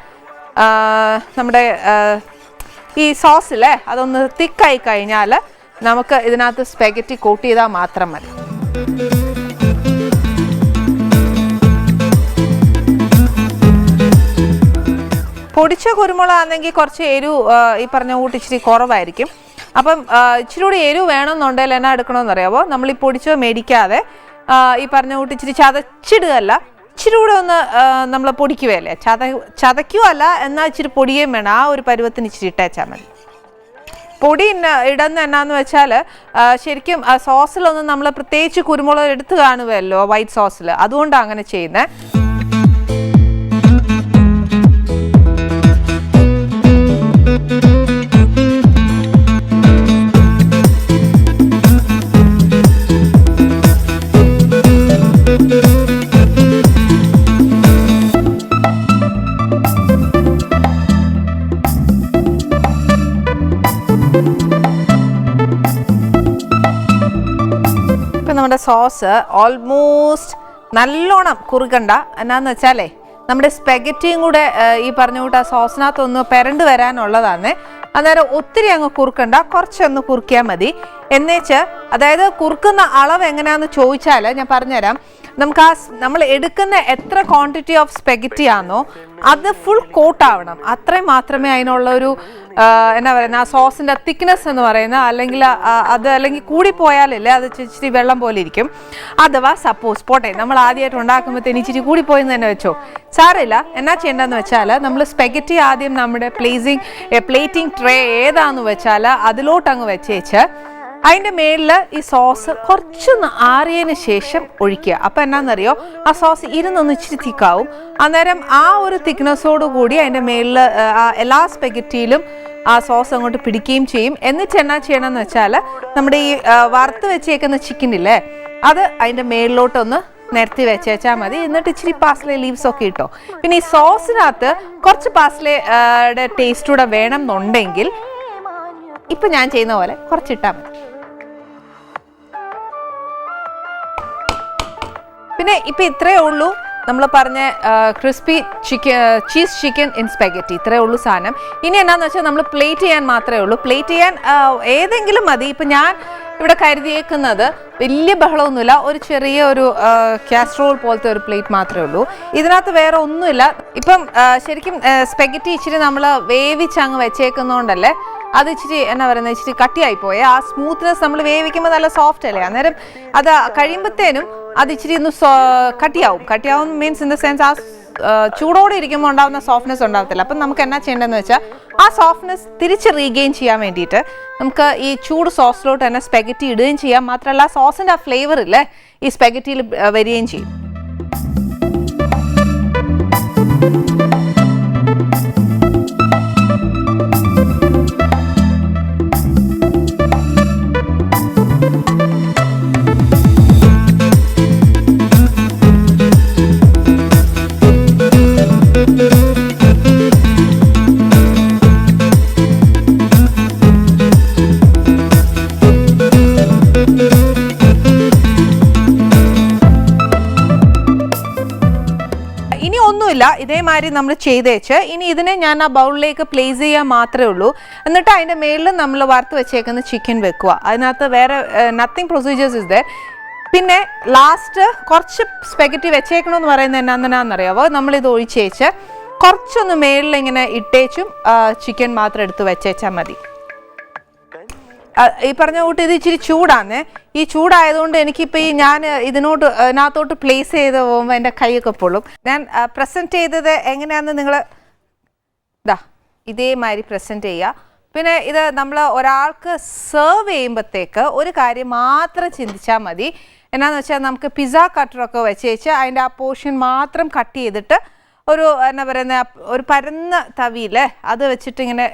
നമ്മുടെ ഈ സോസിലെ അതൊന്ന് തിക്കായി കഴിഞ്ഞാൽ നമുക്ക് ഇതിനകത്ത് സ്പെഗറ്റി കോട്ട് ചെയ്താൽ മാത്രം മതി. പൊടിച്ച കുരുമുളകാണെങ്കിൽ കുറച്ച് എരിവ് ഈ പറഞ്ഞ കൂട്ടി ഇച്ചിരി കുറവായിരിക്കും. അപ്പം ഇച്ചിരി കൂടി എരിവ് വേണമെന്നുണ്ടെങ്കിൽ എന്നാ എടുക്കണമെന്നറിയാമോ, നമ്മൾ ഈ പൊടിച്ചോ മേടിക്കാതെ ഈ പറഞ്ഞ കൂട്ടി ഇച്ചിരി ചതച്ചിടുകയല്ല, ഇച്ചിരി കൂടെ ഒന്ന് നമ്മൾ പൊടിക്കുകയല്ലേ, ചതയ്ക്കുമല്ല എന്നാൽ ഇച്ചിരി പൊടിയേം വേണം. ആ ഒരു പരുവത്തിന് ഇച്ചിരി ഇട്ടേച്ചാൽ മതി. പൊടി ഇടുന്ന എന്നാന്ന് വെച്ചാൽ ശരിക്കും സോസിലൊന്നും നമ്മൾ പ്രത്യേകിച്ച് കുരുമുളക് എടുത്ത് കാണുമല്ലോ വൈറ്റ് സോസിൽ, അതുകൊണ്ടാണ് അങ്ങനെ ചെയ്യുന്നത്. നമ്മുടെ സോസ് ഓൾമോസ്റ്റ് നല്ലോണം കുറുകണ്ട. എന്നാന്ന് വെച്ചാലേ നമ്മുടെ സ്പെഗറ്റിയും കൂടെ ഈ പറഞ്ഞ കൂട്ട് ആ സോസിനകത്തൊന്ന് പെരണ്ട് വരാനുള്ളതാണ്. അന്നേരം ഒത്തിരി അങ്ങ് കുറുക്കണ്ട, കുറച്ചൊന്ന് കുറുക്കിയാൽ മതി. എന്നേച്ച് അതായത് കുറുക്കുന്ന അളവ് എങ്ങനെയാണെന്ന് ചോദിച്ചാൽ ഞാൻ പറഞ്ഞുതരാം. നമുക്ക് നമ്മൾ എടുക്കുന്ന എത്ര ക്വാണ്ടിറ്റി ഓഫ് സ്പെഗറ്റി ആണോ അത് ഫുൾ കോട്ടാവണം. അത്രയും മാത്രമേ അതിനുള്ള ഒരു എന്നാ പറയുന്ന ആ സോസിൻ്റെ തിക്നെസ് എന്ന് പറയുന്ന, അല്ലെങ്കിൽ അല്ലെങ്കിൽ കൂടിപ്പോയാലല്ലേ അത് ഇച്ചിരി വെള്ളം പോലെ ഇരിക്കും. അഥവാ സപ്പോസ് പോട്ടെ നമ്മൾ ആദ്യമായിട്ട് ഉണ്ടാക്കുമ്പോഴത്തേന് ഇച്ചിരി കൂടിപ്പോയെന്ന് തന്നെ വെച്ചോ, സാരമില്ല. എന്നാ ചെയ്യേണ്ടതെന്ന് വെച്ചാൽ നമ്മൾ സ്പെഗറ്റി ആദ്യം നമ്മുടെ പ്ലേറ്റിംഗ് ട്രേ ഏതാന്ന് വെച്ചാൽ അതിലോട്ട് അങ്ങ് വെച്ചേച്ച് അതിൻ്റെ മേളിൽ ഈ സോസ് കുറച്ചൊന്ന് ആറിയതിന് ശേഷം ഒഴിക്കുക. അപ്പം എന്നാന്നറിയോ, ആ സോസ് ഇരുന്നൊന്ന് ഇച്ചിരി തിക്കാവും. അന്നേരം ആ ഒരു തിക്നെസ്സോട് കൂടി അതിൻ്റെ മേളിൽ എല്ലാ സ്പെഗറ്റിയിലും ആ സോസ് അങ്ങോട്ട് പിടിക്കുകയും ചെയ്യും. എന്നിട്ട് എന്നാ ചെയ്യണമെന്ന് വെച്ചാൽ നമ്മുടെ ഈ വറുത്ത് വെച്ചേക്കുന്ന ചിക്കൻ ഇല്ലേ, അത് അതിൻ്റെ മേളിലോട്ടൊന്ന് നിരത്തി വെച്ചേച്ചാൽ മതി. എന്നിട്ട് ഇച്ചിരി പാസ്ലേ ലീവ്സ് ഒക്കെ ഇട്ടോ. പിന്നെ ഈ സോസിനകത്ത് കുറച്ച് പാസ്ലയുടെ ടേസ്റ്റ് കൂടെ വേണം എന്നുണ്ടെങ്കിൽ ഇപ്പം ഞാൻ ചെയ്യുന്ന പോലെ കുറച്ചിട്ടാൽ മതി. പിന്നെ ഇപ്പം ഇത്രയേ ഉള്ളൂ നമ്മൾ പറഞ്ഞ crispy cheese chicken in spaghetti. ഇത്രയേ ഉള്ളൂ സാധനം. ഇനി എന്നാന്ന് വെച്ചാൽ നമ്മൾ പ്ലേറ്റ് ചെയ്യാൻ മാത്രമേ ഉള്ളൂ. പ്ലേറ്റ് ചെയ്യാൻ ഏതെങ്കിലും മതി. ഇപ്പം ഞാൻ ഇവിടെ കരുതിയേക്കുന്നത് വലിയ ബഹളമൊന്നുമില്ല, ഒരു ചെറിയ ഒരു കാസ്ട്രോൾ പോലത്തെ ഒരു പ്ലേറ്റ് മാത്രമേ ഉള്ളൂ. ഇതിനകത്ത് വേറെ ഒന്നുമില്ല. ഇപ്പം ശരിക്കും സ്പെഗറ്റി ഇച്ചിരി നമ്മൾ വേവിച്ചങ്ങ് വെച്ചേക്കുന്നതുകൊണ്ടല്ലേ അത് ഇച്ചിരി എന്നാ പറയുന്നത് ഇച്ചിരി കട്ടിയായിപ്പോയെ. ആ സ്മൂത്ത്നെസ് നമ്മൾ വേവിക്കുമ്പോൾ നല്ല സോഫ്റ്റ് അല്ലേ, അന്നേരം അത് കഴിയുമ്പോഴത്തേനും അത് ഇച്ചിരി ഒന്ന് കട്ടിയാവും മീൻസ് ഇൻ ദ സെൻസ് ആ ചൂടോടെ ഇരിക്കുമ്പോൾ ഉണ്ടാകുന്ന സോഫ്റ്റ്നെസ് ഉണ്ടാകത്തില്ല. അപ്പം നമുക്ക് എന്നാ ചെയ്യേണ്ടതെന്ന് വെച്ചാൽ ആ സോഫ്റ്റ്നെസ് തിരിച്ച് റീഗെയിൻ ചെയ്യാൻ വേണ്ടിയിട്ട് നമുക്ക് ഈ ചൂട് സോസിലോട്ട് തന്നെ സ്പെഗറ്റി ഇടുകയും ചെയ്യാം. മാത്രമല്ല സോസിൻ്റെ ആ ഫ്ലേവർ ഇല്ലേ ഈ സ്പെഗറ്റിയിൽ വരികയും ചെയ്യും. ഇതേമാതിരി നമ്മൾ ചെയ്തേച്ച് ഇനി ഇതിനെ ഞാൻ ആ ബൗളിലേക്ക് പ്ലേസ് ചെയ്യാൻ മാത്രമേ ഉള്ളൂ. എന്നിട്ട് അതിൻ്റെ മേളിൽ നമ്മൾ വറുത്ത് വെച്ചേക്കുന്ന ചിക്കൻ വെക്കുക. അതിനകത്ത് വേറെ നത്തിങ് പ്രൊസീജിയേഴ്സ് ഇസ് ദർ. പിന്നെ ലാസ്റ്റ് കുറച്ച് സ്പെഗറ്റി വെച്ചേക്കണമെന്ന് പറയുന്നത് എന്നാന്നറിയാവോ, നമ്മളിത് ഒഴിച്ചേച്ച് കുറച്ചൊന്ന് മേളിൽ ഇങ്ങനെ ഇട്ടേച്ചും ചിക്കൻ മാത്രം എടുത്ത് വെച്ചേച്ചാൽ മതി. ഈ പറഞ്ഞ കൂട്ട് ഇത് ഇച്ചിരി ചൂടാണ്. ഈ ചൂടായതുകൊണ്ട് എനിക്കിപ്പോൾ ഞാൻ ഇതിനകത്തോട്ട് പ്ലേസ് ചെയ്ത് പോകുമ്പോൾ എൻ്റെ കൈയൊക്കെ പൊള്ളും. ഞാൻ പ്രസൻറ്റ് ചെയ്തത് എങ്ങനെയാണെന്ന് നിങ്ങൾ ഇതേമാതിരി പ്രസൻറ്റ് ചെയ്യുക. പിന്നെ ഇത് നമ്മൾ ഒരാൾക്ക് സെർവ് ചെയ്യുമ്പോഴത്തേക്ക് ഒരു കാര്യം മാത്രം ചിന്തിച്ചാൽ മതി. എന്നാന്ന് വെച്ചാൽ നമുക്ക് പിസ്സ കട്ടറൊക്കെ വെച്ചേച്ച് അതിൻ്റെ ആ പോർഷൻ മാത്രം കട്ട് ചെയ്തിട്ട് ഒരു എന്നാ പറയുന്ന ഒരു പരന്ന തവിയിൽ അത് വെച്ചിട്ട് ഇങ്ങനെ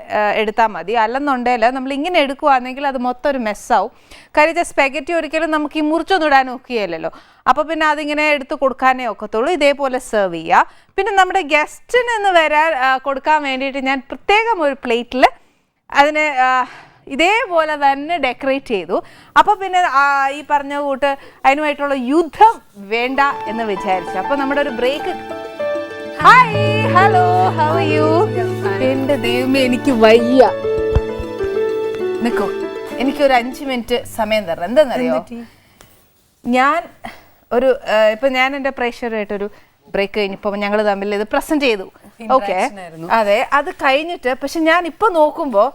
എടുത്താൽ മതി. അല്ലെന്നുണ്ടെങ്കിൽ നമ്മളിങ്ങനെ എടുക്കുകയാണെങ്കിൽ അത് മൊത്തം ഒരു മെസ്സാവും. കാര്യം സ്പെഗറ്റി ഒരിക്കലും നമുക്ക് ഈ മുറിച്ചൊന്നും ഇടാൻ ഒക്കുകയല്ലോ. അപ്പോൾ പിന്നെ അതിങ്ങനെ എടുത്ത് കൊടുക്കാനേ ഒക്കത്തുള്ളൂ. ഇതേപോലെ സെർവ് ചെയ്യുക. പിന്നെ നമ്മുടെ ഗസ്റ്റിന് വരാൻ കൊടുക്കാൻ വേണ്ടിയിട്ട് ഞാൻ പ്രത്യേകം ഒരു പ്ലേറ്റിൽ അതിന് ഇതേപോലെ തന്നെ ഡെക്കറേറ്റ് ചെയ്തു. അപ്പോൾ പിന്നെ ഈ പറഞ്ഞ കൂട്ട് അതിനുമായിട്ടുള്ള യുദ്ധം വേണ്ട എന്ന് വിചാരിച്ചു. അപ്പോൾ നമ്മുടെ ഒരു break. Hi, hello, how are you? എൻ്റെ ദൈവമേ, എനിക്ക് വയ്യ. നിൽക്കൂ, എനിക്കൊരു 5 മിനിറ്റ് സമയം തരണം. എന്താണെന്നറിയോ, ഞാൻ ഒരു ഇപ്പം ഞാൻ എൻ്റെ പ്രേക്ഷകരായിട്ടൊരു ബ്രേക്ക് കഴിഞ്ഞപ്പോൾ ഞങ്ങൾ തമ്മിൽ ഇത് പ്രസന്റ് ചെയ്തു. ഓക്കെ, അതെ, അത് കഴിഞ്ഞിട്ട് പക്ഷെ ഞാൻ ഇപ്പൊ നോക്കുമ്പോൾ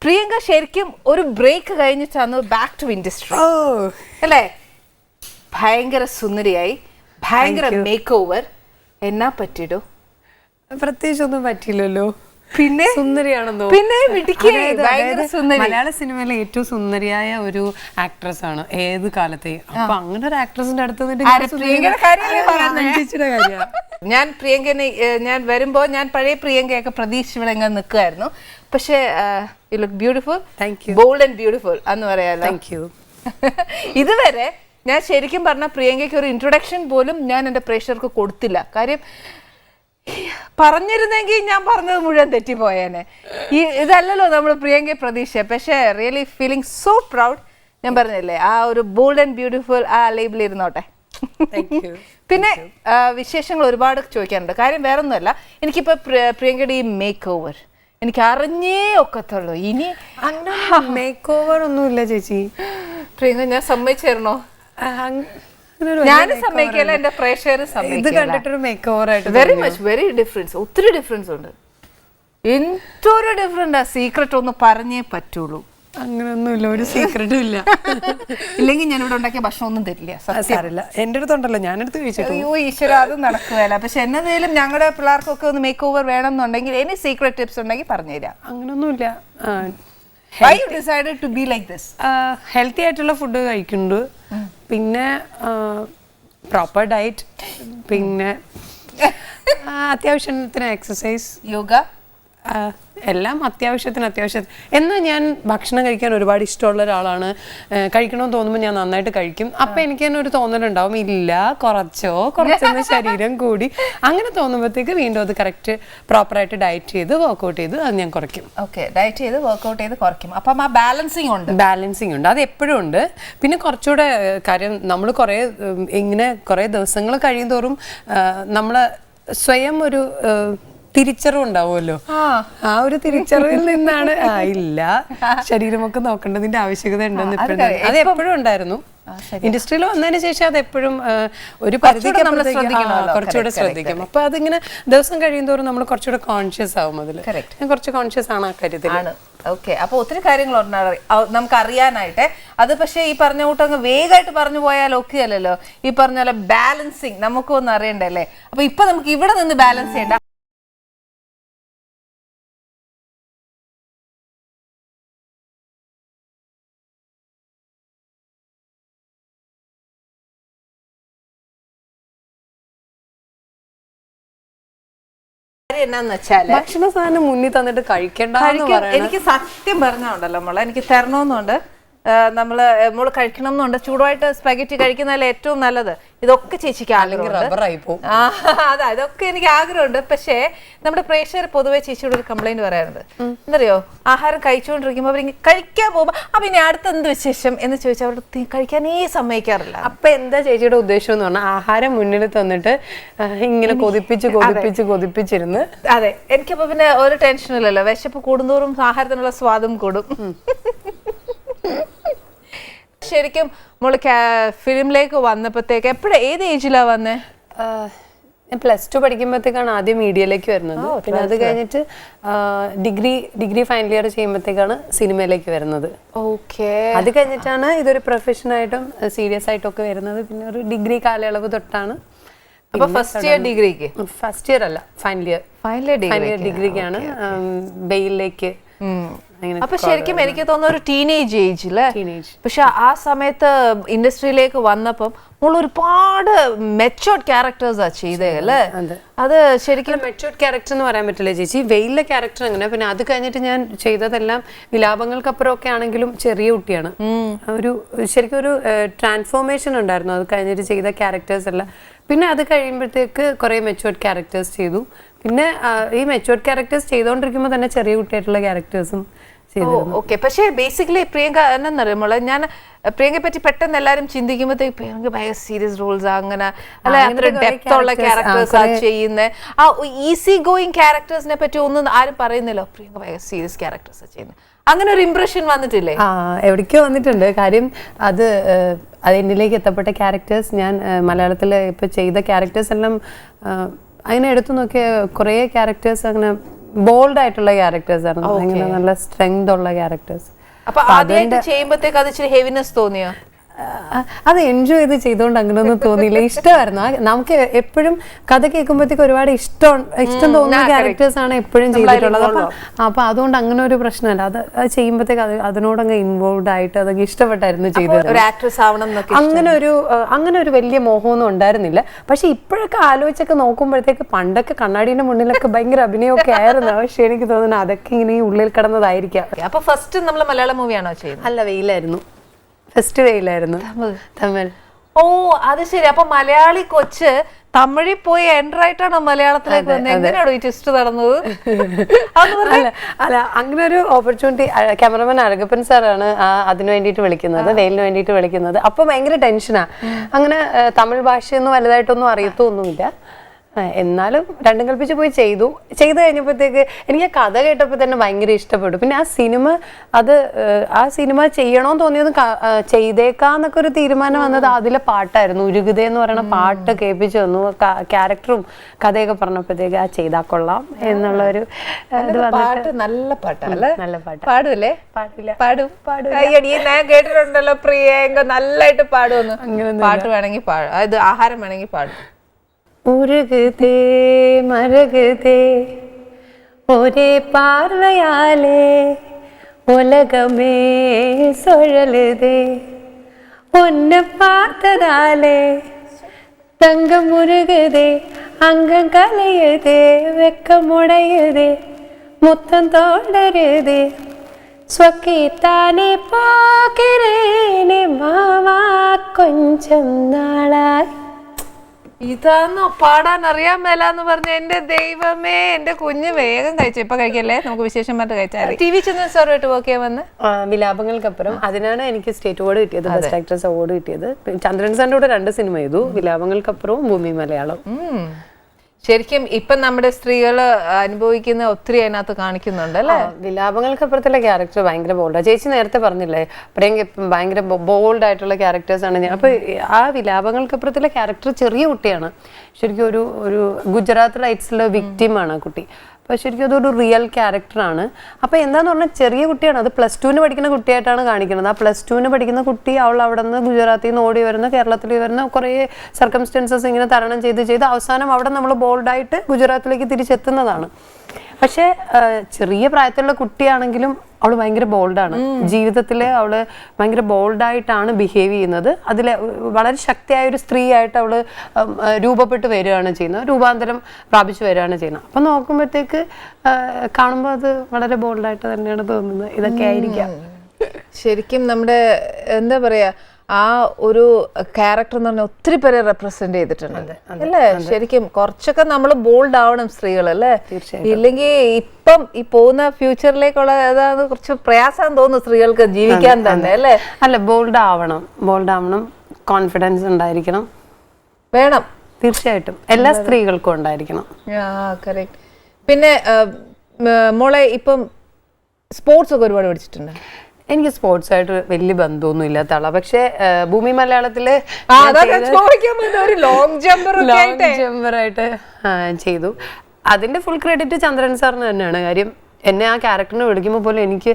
പ്രിയങ്ക ശരിക്കും ഒരു ബ്രേക്ക് കഴിഞ്ഞിട്ടാണ് ബാക്ക് ടു ഇൻഡസ്ട്രി അല്ലേ? ഭയങ്കര സുന്ദരിയായി, ഭയങ്കര മേക്ക് ഓവർ. എന്നാ പറ്റിയിടോ? പ്രത്യേകിച്ച് ഒന്നും പറ്റിയില്ലല്ലോ. പിന്നെ സുന്ദരിയാണെന്നോ? പിന്നെ മലയാള സിനിമയിലെ ഏറ്റവും സുന്ദരിയായ ഒരു ആക്ട്രസ് ആണ് ഏത് കാലത്തെയും. അപ്പൊ അങ്ങനെ ഒരു ആക്ട്രസിന്റെ അടുത്ത് ഞാൻ പ്രിയങ്കനെ ഞാൻ വരുമ്പോ ഞാൻ പഴയ പ്രിയങ്കയൊക്കെ പ്രതീക്ഷിച്ച് ഇവിടെ എങ്ങനെ നിൽക്കുമായിരുന്നു. പക്ഷേ you look beautiful, bold and beautiful എന്ന് പറയാലോ. Thank you. ഇതുവരെ ഞാൻ ശരിക്കും പറഞ്ഞ പ്രിയങ്കയ്ക്ക് ഒരു ഇൻട്രൊഡക്ഷൻ പോലും ഞാൻ എൻ്റെ പ്രേക്ഷകർക്ക് കൊടുത്തില്ല. കാര്യം പറഞ്ഞിരുന്നെങ്കിൽ ഞാൻ പറഞ്ഞത് മുഴുവൻ തെറ്റിപ്പോയേനെ. ഇതല്ലല്ലോ നമ്മൾ പ്രിയങ്കയെ പ്രതീക്ഷ. പക്ഷേ റിയലി ഫീലിംഗ് സോ പ്രൗഡ്. ഞാൻ പറഞ്ഞില്ലേ, ആ ഒരു ബോൾഡ് ആൻഡ് ബ്യൂട്ടിഫുൾ ആ ലേബിൾ ഇരുന്നോട്ടെ. പിന്നെ വിശേഷങ്ങൾ ഒരുപാട് ചോദിക്കാനുണ്ട്. കാര്യം വേറൊന്നുമല്ല, എനിക്കിപ്പോൾ പ്രിയങ്കയുടെ ഈ മേക്ക് ഓവർ എനിക്ക് അറിഞ്ഞേ ഒക്കത്തുള്ളൂ. ഇനി മേക്ക് ഓവർ ഒന്നുമില്ല ചേച്ചി. പ്രിയങ്ക, ഞാൻ സമ്മതിച്ചേരണോ? ഞാനും സമ്മതിക്കല്ല, എന്റെ പ്രേക്ഷകർ ഇത് കണ്ടിട്ടൊരു മേക്ക് ഓവർ ആയിട്ട് വെരി ഡിഫറൻസ്, ഒത്തിരി ഡിഫറൻസ് ഉണ്ട്. എന്തൊരു ഡിഫറൻറ്റാ. സീക്രട്ട് ഒന്ന് പറഞ്ഞേ പറ്റുള്ളൂ. അങ്ങനെയൊന്നുമില്ല, ഒരു സീക്രട്ടും ഇല്ല. ഇല്ലെങ്കിൽ ഞാൻ ഇവിടെ ഉണ്ടാക്കിയ ഭക്ഷണം ഒന്നും തരില്ല. സാരില്ല, എന്റെ അടുത്തുണ്ടല്ലോ, ഞാനെടുത്ത് കഴിച്ചിട്ട്. അയ്യോ ഈശ്വര, അത് നടക്കുകയല്ല. പക്ഷെ എന്നതേലും ഞങ്ങളുടെ പിള്ളേർക്കൊക്കെ ഒന്ന് മേക്ക് ഓവർ വേണം എന്നുണ്ടെങ്കിൽ എനി സീക്രട്ട് ടിപ്സ് ഉണ്ടെങ്കിൽ പറഞ്ഞുതരാം. അങ്ങനൊന്നുമില്ല. Why you decided to be like this? Healthy ആയിട്ടുള്ള ഫുഡ് കഴിക്കുന്നുണ്ട്, പിന്നെ പ്രോപ്പർ ഡയറ്റ്, പിന്നെ അത്യാവശ്യത്തിന് എക്സസൈസ്, യോഗ, എല്ലാം അത്യാവശ്യം. എന്നാൽ ഞാൻ ഭക്ഷണം കഴിക്കാൻ ഒരുപാട് ഇഷ്ടമുള്ള ഒരാളാണ്. കഴിക്കണമെന്ന് തോന്നുമ്പോൾ ഞാൻ നന്നായിട്ട് കഴിക്കും. അപ്പം എനിക്ക് തന്നെ ഒരു തോന്നലുണ്ടാവും, ഇല്ല കുറച്ചൊന്ന് ശരീരം കൂടി. അങ്ങനെ തോന്നുമ്പോഴത്തേക്ക് വീണ്ടും അത് കറക്റ്റ് പ്രോപ്പറായിട്ട് ഡയറ്റ് ചെയ്ത് വർക്ക്ഔട്ട് ചെയ്ത് അത് ഞാൻ കുറയ്ക്കും. ഓക്കെ, ഡയറ്റ് ചെയ്ത് വർക്ക്ഔട്ട് ചെയ്ത് കുറയ്ക്കും. അപ്പം ആ ബാലൻസിങ് ഉണ്ട്, അത് എപ്പോഴും ഉണ്ട്. പിന്നെ കുറച്ചുകൂടെ കാര്യം, നമ്മൾ കുറേ ദിവസങ്ങൾ കഴിയുന്തോറും നമ്മൾ സ്വയം ഒരു തിരിച്ചറിവുണ്ടാവുമല്ലോ. ആ ഒരു തിരിച്ചറിവിൽ നിന്നാണ് ഇല്ല ശരീരമൊക്കെ നോക്കേണ്ടതിന്റെ ആവശ്യകത ഉണ്ടെന്ന് അത് എപ്പോഴും ഉണ്ടായിരുന്നു. ഇൻഡസ്ട്രിയിൽ വന്നതിന് ശേഷം അത് എപ്പോഴും ഒരു പരിധിക്ക് കുറച്ചുകൂടെ ശ്രദ്ധിക്കും. അപ്പൊ അതിങ്ങനെ ദിവസം കഴിയുന്തോറും നമ്മൾ കുറച്ചുകൂടെ കോൺഷ്യസ് ആവും. അതിൽ ഞാൻ കുറച്ച് കോൺഷ്യസ് ആണ് ആ കാര്യത്തിൽ. ഓക്കെ, അപ്പൊ ഒത്തിരി കാര്യങ്ങളുണ്ട് നമുക്ക് അറിയാനായിട്ട്. അത് പക്ഷേ ഈ പറഞ്ഞ കൂട്ടങ്ങ് വേഗമായിട്ട് പറഞ്ഞു പോയാൽ ഒക്കെ അല്ലല്ലോ. ഈ പറഞ്ഞ പോലെ ബാലൻസിങ് നമുക്കൊന്നും അറിയണ്ടല്ലേ. അപ്പൊ ഇപ്പൊ നമുക്ക് ഇവിടെ നിന്ന് ബാലൻസ് ചെയ്യണ്ട. ഭക്ഷണ സാധനം മുന്നിൽ തന്നിട്ട് കഴിക്കണ്ട. എനിക്ക് സത്യം പറഞ്ഞുണ്ടല്ലോ മോളെ, എനിക്ക് തരണമെന്നുണ്ട്. നമ്മള് കഴിക്കണം എന്നുണ്ട്, ചൂടുമായിട്ട് സ്പെഗറ്റി കഴിക്കുന്നതല്ല ഏറ്റവും നല്ലത്. ഇതൊക്കെ ചേച്ചിക്ക് ആഗ്രഹമുണ്ട്. അതാ, ഇതൊക്കെ എനിക്ക് ആഗ്രഹമുണ്ട്. പക്ഷേ നമ്മുടെ പ്രേക്ഷകർ പൊതുവെ ചേച്ചിയോട് ഒരു കംപ്ലൈന്റ് പറയാറുണ്ട്. എന്തറിയോ, ആഹാരം കഴിച്ചുകൊണ്ടിരിക്കുമ്പോൾ അവർ കഴിക്കാൻ പോകുമ്പോൾ പിന്നെ അടുത്ത എന്ത് വിശേഷം എന്ന് ചോദിച്ചാൽ അവർ കഴിക്കാനേ സമ്മതിക്കാറില്ല. അപ്പൊ എന്താ ചേച്ചിയുടെ ഉദ്ദേശം എന്ന് പറഞ്ഞാൽ ആഹാരം മുന്നിൽ തന്നിട്ട് ഇങ്ങനെ കൊതിപ്പിച്ചിരുന്ന്. അതെ, എനിക്കപ്പോ പിന്നെ ഒരു ടെൻഷനില്ലല്ലോ. വിശപ്പ് കൂടുന്തോറും ആഹാരത്തിനുള്ള സ്വാദും കൂടും. ശരിക്കും മോള് ഫിലിമിലേക്ക് വന്നപ്പോഴത്തേക്ക് ഏത് ഏജിലാ വന്നേ? ഞാൻ +2 പഠിക്കുമ്പോഴത്തേക്കാണ് ആദ്യം മീഡിയയിലേക്ക് വരുന്നത്. പിന്നെ അത് കഴിഞ്ഞിട്ട് ഡിഗ്രി ഫൈനൽ ഇയർ ചെയ്യുമ്പോഴത്തേക്കാണ് സിനിമയിലേക്ക് വരുന്നത്. ഓക്കെ. അത് കഴിഞ്ഞിട്ടാണ് ഇതൊരു പ്രൊഫഷനായിട്ടും സീരിയസ് ആയിട്ടും ഒക്കെ വരുന്നത്. പിന്നെ ഒരു ഡിഗ്രി കാലയളവ് തൊട്ടാണ്. അപ്പൊ ഫസ്റ്റ് ഇയർ ഡിഗ്രിക്ക്? ഫസ്റ്റ് ഇയർ അല്ല, ഫൈനൽ ഇയർ ഡിഗ്രിക്കാണ് ബെയിലേക്ക്. അപ്പൊ ശരിക്കും എനിക്ക് തോന്നുന്നു ഒരു ടീനേജ് ഏജില്. പക്ഷെ ആ സമയത്ത് ഇൻഡസ്ട്രിയിലേക്ക് വന്നപ്പം നമ്മൾ ഒരുപാട് മെച്ചോർഡ് ക്യാരക്ടേഴ്സാ ചെയ്തേ അല്ലേ? അത് ശരിക്കും മെച്ചോർഡ് ക്യാരക്ടർ എന്ന് പറയാൻ പറ്റില്ല ചേച്ചി. വെയിലിലെ ക്യാരക്ടർ അങ്ങനെ. പിന്നെ അത് കഴിഞ്ഞിട്ട് ഞാൻ ചെയ്തതെല്ലാം വിലാപങ്ങൾക്കപ്പുറം ഒക്കെ ആണെങ്കിലും ചെറിയ കുട്ടിയാണ്. ശരിക്കും ഒരു ട്രാൻസ്ഫോർമേഷൻ ഉണ്ടായിരുന്നു അത് കഴിഞ്ഞിട്ട് ചെയ്ത ക്യാരക്ടേഴ്സ് എല്ലാം. പിന്നെ അത് കഴിയുമ്പോഴത്തേക്ക് കുറെ മെച്ചോർഡ് ക്യാരക്ടേഴ്സ് ചെയ്തു. പിന്നെ ഈ മെച്ചോർഡ് ക്യാരക്ടേഴ്സ് ചെയ്തുകൊണ്ടിരിക്കുമ്പോൾ തന്നെ ചെറിയ കുട്ടിയായിട്ടുള്ള ക്യാരക്ടേഴ്സും ചെയ്തു. ഓക്കെ. പക്ഷേ ബേസിക്കലി പ്രിയങ്ക എന്നറിയുമ്പോൾ ഞാൻ പ്രിയങ്കയെ പറ്റി പെട്ടെന്ന് എല്ലാരും ചിന്തിക്കുമ്പോഴത്തേക്ക് പ്രിയങ്ക ഭയങ്കര സീരിയസ് റോൾസ് അങ്ങനെ അല്ലെ, അത്ര ഡെപ്ത് ഉള്ള ക്യാരക്ടേഴ്സ് ആ ചെയ്യുന്നത്. ആ ഈസി ഗോയിങ് ക്യാരക്ടേഴ്സിനെ പറ്റി ഒന്നും ആരും പറയുന്നില്ലോ. പ്രിയങ്ക ഭയങ്കര സീരിയസ് ക്യാരക്ടേഴ്സ് ചെയ്യുന്നത്. അങ്ങനെ ഒരു ഇംപ്രഷൻ വന്നിട്ടില്ലേ? എവിടേക്കോ വന്നിട്ടുണ്ട്. കാര്യം അത് എന്നിലേക്ക് എത്തപ്പെട്ട ക്യാരക്ടേഴ്സ്, ഞാൻ മലയാളത്തിൽ ഇപ്പൊ ചെയ്ത ക്യാരക്ടേഴ്സ് എല്ലാം അങ്ങനെ എടുത്തു നോക്കിയ കുറേ ക്യാരക്ടേഴ്സ് അങ്ങനെ ബോൾഡ് ആയിട്ടുള്ള ക്യാരക്ടേഴ്സ് ആയിരുന്നു. അങ്ങനെ നല്ല സ്ട്രെങ്ത് ഉള്ള ക്യാരക്ടേഴ്സ്. അപ്പൊ ആദ്യമായിട്ട് ചെയ്യുമ്പോഴത്തേക്ക് അത് ഇച്ചിരി ഹെവിനെസ് തോന്നിയോ? അത് എൻജോയ് ചെയ്ത് ചെയ്തുകൊണ്ട് അങ്ങനെയൊന്നും തോന്നിയില്ല. ഇഷ്ടമായിരുന്നു. നമുക്ക് എപ്പോഴും കഥ കേൾക്കുമ്പോഴത്തേക്ക് ഒരുപാട് ഇഷ്ടം തോന്നുന്ന ക്യാരക്ടേഴ്സ് ആണ് എപ്പോഴും ചെയ്തിട്ടുള്ളത്. അപ്പൊ അതുകൊണ്ട് അങ്ങനെ ഒരു പ്രശ്നമല്ല. അത് ചെയ്യുമ്പോഴത്തേക്ക് അതിനോടങ്ങ് ഇൻവോൾവ് ആയിട്ട് അതൊക്കെ ഇഷ്ടപ്പെട്ടായിരുന്നു ചെയ്തത്. അങ്ങനെ ഒരു വലിയ മോഹമൊന്നും ഉണ്ടായിരുന്നില്ല. പക്ഷെ ഇപ്പോഴൊക്കെ ആലോചിച്ചൊക്കെ നോക്കുമ്പോഴത്തേക്ക് പണ്ടൊക്കെ കണ്ണാടിന്റെ മുന്നിലൊക്കെ ഭയങ്കര അഭിനയമൊക്കെ ആയിരുന്നു. പക്ഷെ എനിക്ക് തോന്നുന്നു അതൊക്കെ ഇങ്ങനെ ഉള്ളിൽ കിടന്നതായിരിക്കാം. അപ്പൊ ഫസ്റ്റ് നമ്മൾ മലയാള മൂവിയാണോ ചെയ്യുന്നത്? അല്ല, വെയിലായിരുന്നു. ഫസ്റ്റ് വെയിലായിരുന്നു, തമിഴ്. ഓ, അത് ശരി. അപ്പൊ മലയാളി കൊച്ച് തമിഴിൽ പോയി എൻ്റർ ആയിട്ടാണോ മലയാളത്തിലേക്ക് വന്നത്? എങ്ങനെയാണോ ഈ ട്വിസ്റ്റ് നടന്നത്? അല്ല, അങ്ങനെ ഒരു ഓപ്പർച്യൂണിറ്റി ക്യാമറമാൻ അഴകപ്പൻ സാറാണ് അതിന് വേണ്ടിയിട്ട് വിളിക്കുന്നത്, വെയിലിന് വേണ്ടിയിട്ട് വിളിക്കുന്നത്. അപ്പൊ ഭയങ്കര ടെൻഷനാ. അങ്ങനെ തമിഴ് ഭാഷയൊന്നും വലുതായിട്ടൊന്നും അറിയത്തൊന്നുമില്ല. എന്നാലും രണ്ടും കൽപ്പിച്ച് പോയി ചെയ്തു കഴിഞ്ഞപ്പോഴത്തേക്ക് എനിക്ക് ആ കഥ കേട്ടപ്പോൾ തന്നെ ഭയങ്കര ഇഷ്ടപ്പെട്ടു. പിന്നെ ആ സിനിമ ചെയ്യണമെന്ന് തോന്നിയത് ചെയ്തേക്കാന്നൊക്കെ ഒരു തീരുമാനം വന്നത് അതിലെ പാട്ടായിരുന്നു. ഉരുകുതേ എന്ന് പറയുന്ന പാട്ട് കേൾപ്പിച്ചു തന്നു. ക്യാരക്ടറും കഥയൊക്കെ പറഞ്ഞപ്പോഴത്തേക്ക് ചെയ്താ കൊള്ളാം എന്നുള്ളൊരു ഇത് വന്നിട്ട്. നല്ല പാട്ടല്ലേ? നല്ല പാട്ട്. പാടൂല്ലേ? പാടും. ഞാൻ കേട്ടിട്ടുണ്ടല്ലോ പ്രിയങ്ക നല്ലായിട്ട് പാടുമെന്ന്. പാട്ട് വേണമെങ്കിൽ പാടും, അത് ആഹാരം വേണമെങ്കിൽ പാടും. ഉരുകുതേ മറുകുതേ ഒരേ പാർവയാലേ ഉലകമേ സുഴലുതേ ഒന്നെ பார்த்ததாலே தங்கம் உருகுதே அங்கம் கலையுதே வெக்கம் உடையுதே முத்தம் தோண்டருதே സ്വക്കിത്താനെ പോകിരേനെ മാവാ കൊഞ്ചം നാളായി. ഇതാന്നോ പാടാൻ അറിയാൻ മേലെന്ന് പറഞ്ഞ എന്റെ ദൈവമേ, എന്റെ കുഞ്ഞ് വേഗം കഴിച്ചു. ഇപ്പൊ കഴിക്കല്ലേ, നമുക്ക് വിശേഷം പറഞ്ഞിട്ട് കഴിച്ചാൽ. TV ചന്ദ്രൻ സാറുമായിട്ട് വർക്ക് ചെയ്യാൻ വന്ന് വിലാപങ്ങൾക്കപ്പുറം. അതിനാണ് എനിക്ക് സ്റ്റേറ്റ് അവാർഡ് കിട്ടിയത്, ബെസ്റ്റ് ആക്ട്രസ് അവാർഡ് കിട്ടിയത്. ചന്ദ്രൻ സാറിന്റെ കൂടെ 2 സിനിമ ചെയ്തു, വിലാപങ്ങൾക്കപ്പുറവും ഭൂമി മലയാളം. ശരിക്കും ഇപ്പൊ നമ്മുടെ സ്ത്രീകള് അനുഭവിക്കുന്ന ഒത്തിരി അതിനകത്ത് കാണിക്കുന്നുണ്ട് അല്ലേ? വിലാപങ്ങൾക്കപ്പുറത്തുള്ള ക്യാരക്ടർ ഭയങ്കര ബോൾഡാണ്. ചേച്ചി നേരത്തെ പറഞ്ഞില്ലേ, പ്രിയങ്ക ഭയങ്കര ബോൾഡ് ആയിട്ടുള്ള ക്യാരക്ടേഴ്സ് ആണ് ഞാൻ. അപ്പൊ ആ വിലാപങ്ങൾക്കപ്പുറത്തുള്ള ക്യാരക്ടർ ചെറിയ കുട്ടിയാണ്. ശരിക്കും ഒരു ഗുജറാത്ത് റൈറ്റ്സിലെ വിക്ടിമാണ് ആ കുട്ടി. അപ്പോൾ ശരിക്കും അതൊരു റിയൽ ക്യാരക്ടറാണ്. അപ്പോൾ എന്താന്ന് പറഞ്ഞാൽ ചെറിയ കുട്ടിയാണ്, അത് +2 പഠിക്കുന്ന കുട്ടിയായിട്ടാണ് കാണിക്കുന്നത്. ആ +2 പഠിക്കുന്ന കുട്ടി അവൾ അവിടെ നിന്ന് ഗുജറാത്തിൽ നിന്ന് ഓടി വരുന്ന, കേരളത്തിൽ വരുന്ന കുറേ സർക്കംസ്റ്റൻസസ് ഇങ്ങനെ തരണം ചെയ്ത് അവസാനം അവിടെ നമ്മൾ ബോൾഡായിട്ട് ഗുജറാത്തിലേക്ക് തിരിച്ചെത്തുന്നതാണ്. പക്ഷെ ചെറിയ പ്രായത്തിലുള്ള കുട്ടിയാണെങ്കിലും അവള് ഭയങ്കര ബോൾഡാണ്. ജീവിതത്തില് അവള് ഭയങ്കര ബോൾഡായിട്ടാണ് ബിഹേവ് ചെയ്യുന്നത്. അതിൽ വളരെ ശക്തിയായ ഒരു സ്ത്രീ ആയിട്ട് അവള് രൂപപ്പെട്ട് വരികയാണ് ചെയ്യുന്നത്, രൂപാന്തരം പ്രാപിച്ചു വരികയാണ് ചെയ്യുന്നത്. അപ്പൊ നോക്കുമ്പോഴത്തേക്ക് കാണുമ്പോൾ അത് വളരെ ബോൾഡായിട്ട് തന്നെയാണ് തോന്നുന്നത്. ഇതൊക്കെ ആയിരിക്കാം. ശരിക്കും നമ്മുടെ എന്താ പറയാ ആ ഒരു ക്യാരക്ടർ എന്ന് പറഞ്ഞാൽ ഒത്തിരി പേരെ റെപ്രസെന്റ് ചെയ്തിട്ടുണ്ട് അല്ലേ? ശരിക്കും കുറച്ചൊക്കെ നമ്മൾ ബോൾഡ് ആവണം സ്ത്രീകൾ അല്ലേ? ഇല്ലെങ്കിൽ ഇപ്പം ഈ പോകുന്ന ഫ്യൂച്ചറിലേക്കുള്ള അതാണ് കുറച്ച് പ്രയാസം തോന്നുന്നു സ്ത്രീകൾക്ക് ജീവിക്കാൻ തന്നെ അല്ലേ? അല്ല, ബോൾഡ് ആവണം, കോൺഫിഡൻസ് ഉണ്ടായിരിക്കണം, വേണം തീർച്ചയായിട്ടും എല്ലാ സ്ത്രീകൾക്കും ഉണ്ടായിരിക്കണം. കറക്റ്റ്. പിന്നെ മോളെ ഇപ്പം സ്പോർട്സ് ഒക്കെ ഒരുപാട് പഠിച്ചിട്ടുണ്ട്? എനിക്ക് സ്പോർട്സ് ആയിട്ട് വലിയ ബന്ധമൊന്നും ഇല്ലാത്ത ആളാ. പക്ഷെ ഭൂമി മലയാളത്തില് ലോങ് ജമ്പറായിട്ട് ചെയ്തു. അതിന്റെ ഫുൾ ക്രെഡിറ്റ് ചന്ദ്രൻ സാറിന് തന്നെയാണ്. കാര്യം എന്നെ ആ ക്യാരക്ടറിനെ വിളിക്കുമ്പോൾ പോലും എനിക്ക്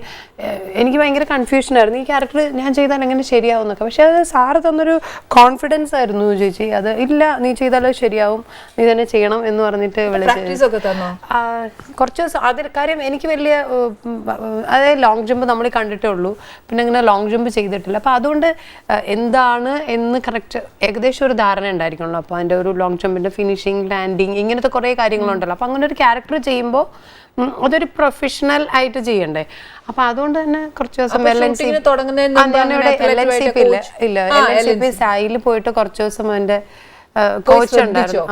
ഭയങ്കര കൺഫ്യൂഷൻ ആയിരുന്നു, ഈ ക്യാരക്ടർ ഞാൻ ചെയ്താൽ എങ്ങനെ ശരിയാവും എന്നൊക്കെ. പക്ഷെ അത് സാറ് തന്നൊരു കോൺഫിഡൻസ് ആയിരുന്നു, ചേച്ചി അത് ഇല്ല നീ ചെയ്താലേ ശരിയാവും, നീ തന്നെ ചെയ്യണം എന്ന് പറഞ്ഞിട്ട് കുറച്ച് ദിവസം അത് കാര്യം എനിക്ക് വലിയ അതായത് ലോങ് ജമ്പ് നമ്മൾ കണ്ടിട്ടേ ഉള്ളൂ, പിന്നെ അങ്ങനെ ലോങ് ജമ്പ് ചെയ്തിട്ടില്ല. അപ്പം അതുകൊണ്ട് എന്താണ് എന്ന് കറക്റ്റ് ഏകദേശം ഒരു ധാരണ ഉണ്ടായിരിക്കണല്ലോ. അപ്പോൾ അതിൻ്റെ ഒരു ലോങ് ജമ്പിൻ്റെ ഫിനിഷിങ്, ലാൻഡിങ്, ഇങ്ങനത്തെ കുറേ കാര്യങ്ങളുണ്ടല്ലോ. അപ്പം അങ്ങനെ ഒരു ക്യാരക്ടർ ചെയ്യുമ്പോൾ അതൊരു പ്രൊഫഷണൽ ആയിട്ട് ചെയ്യണ്ടേ. അപ്പൊ അതുകൊണ്ട് തന്നെ കുറച്ച് ദിവസം സായിൽ പോയിട്ട് കുറച്ച് ദിവസം അതിന്റെ കോച്ച് ഉണ്ടായിരുന്നു,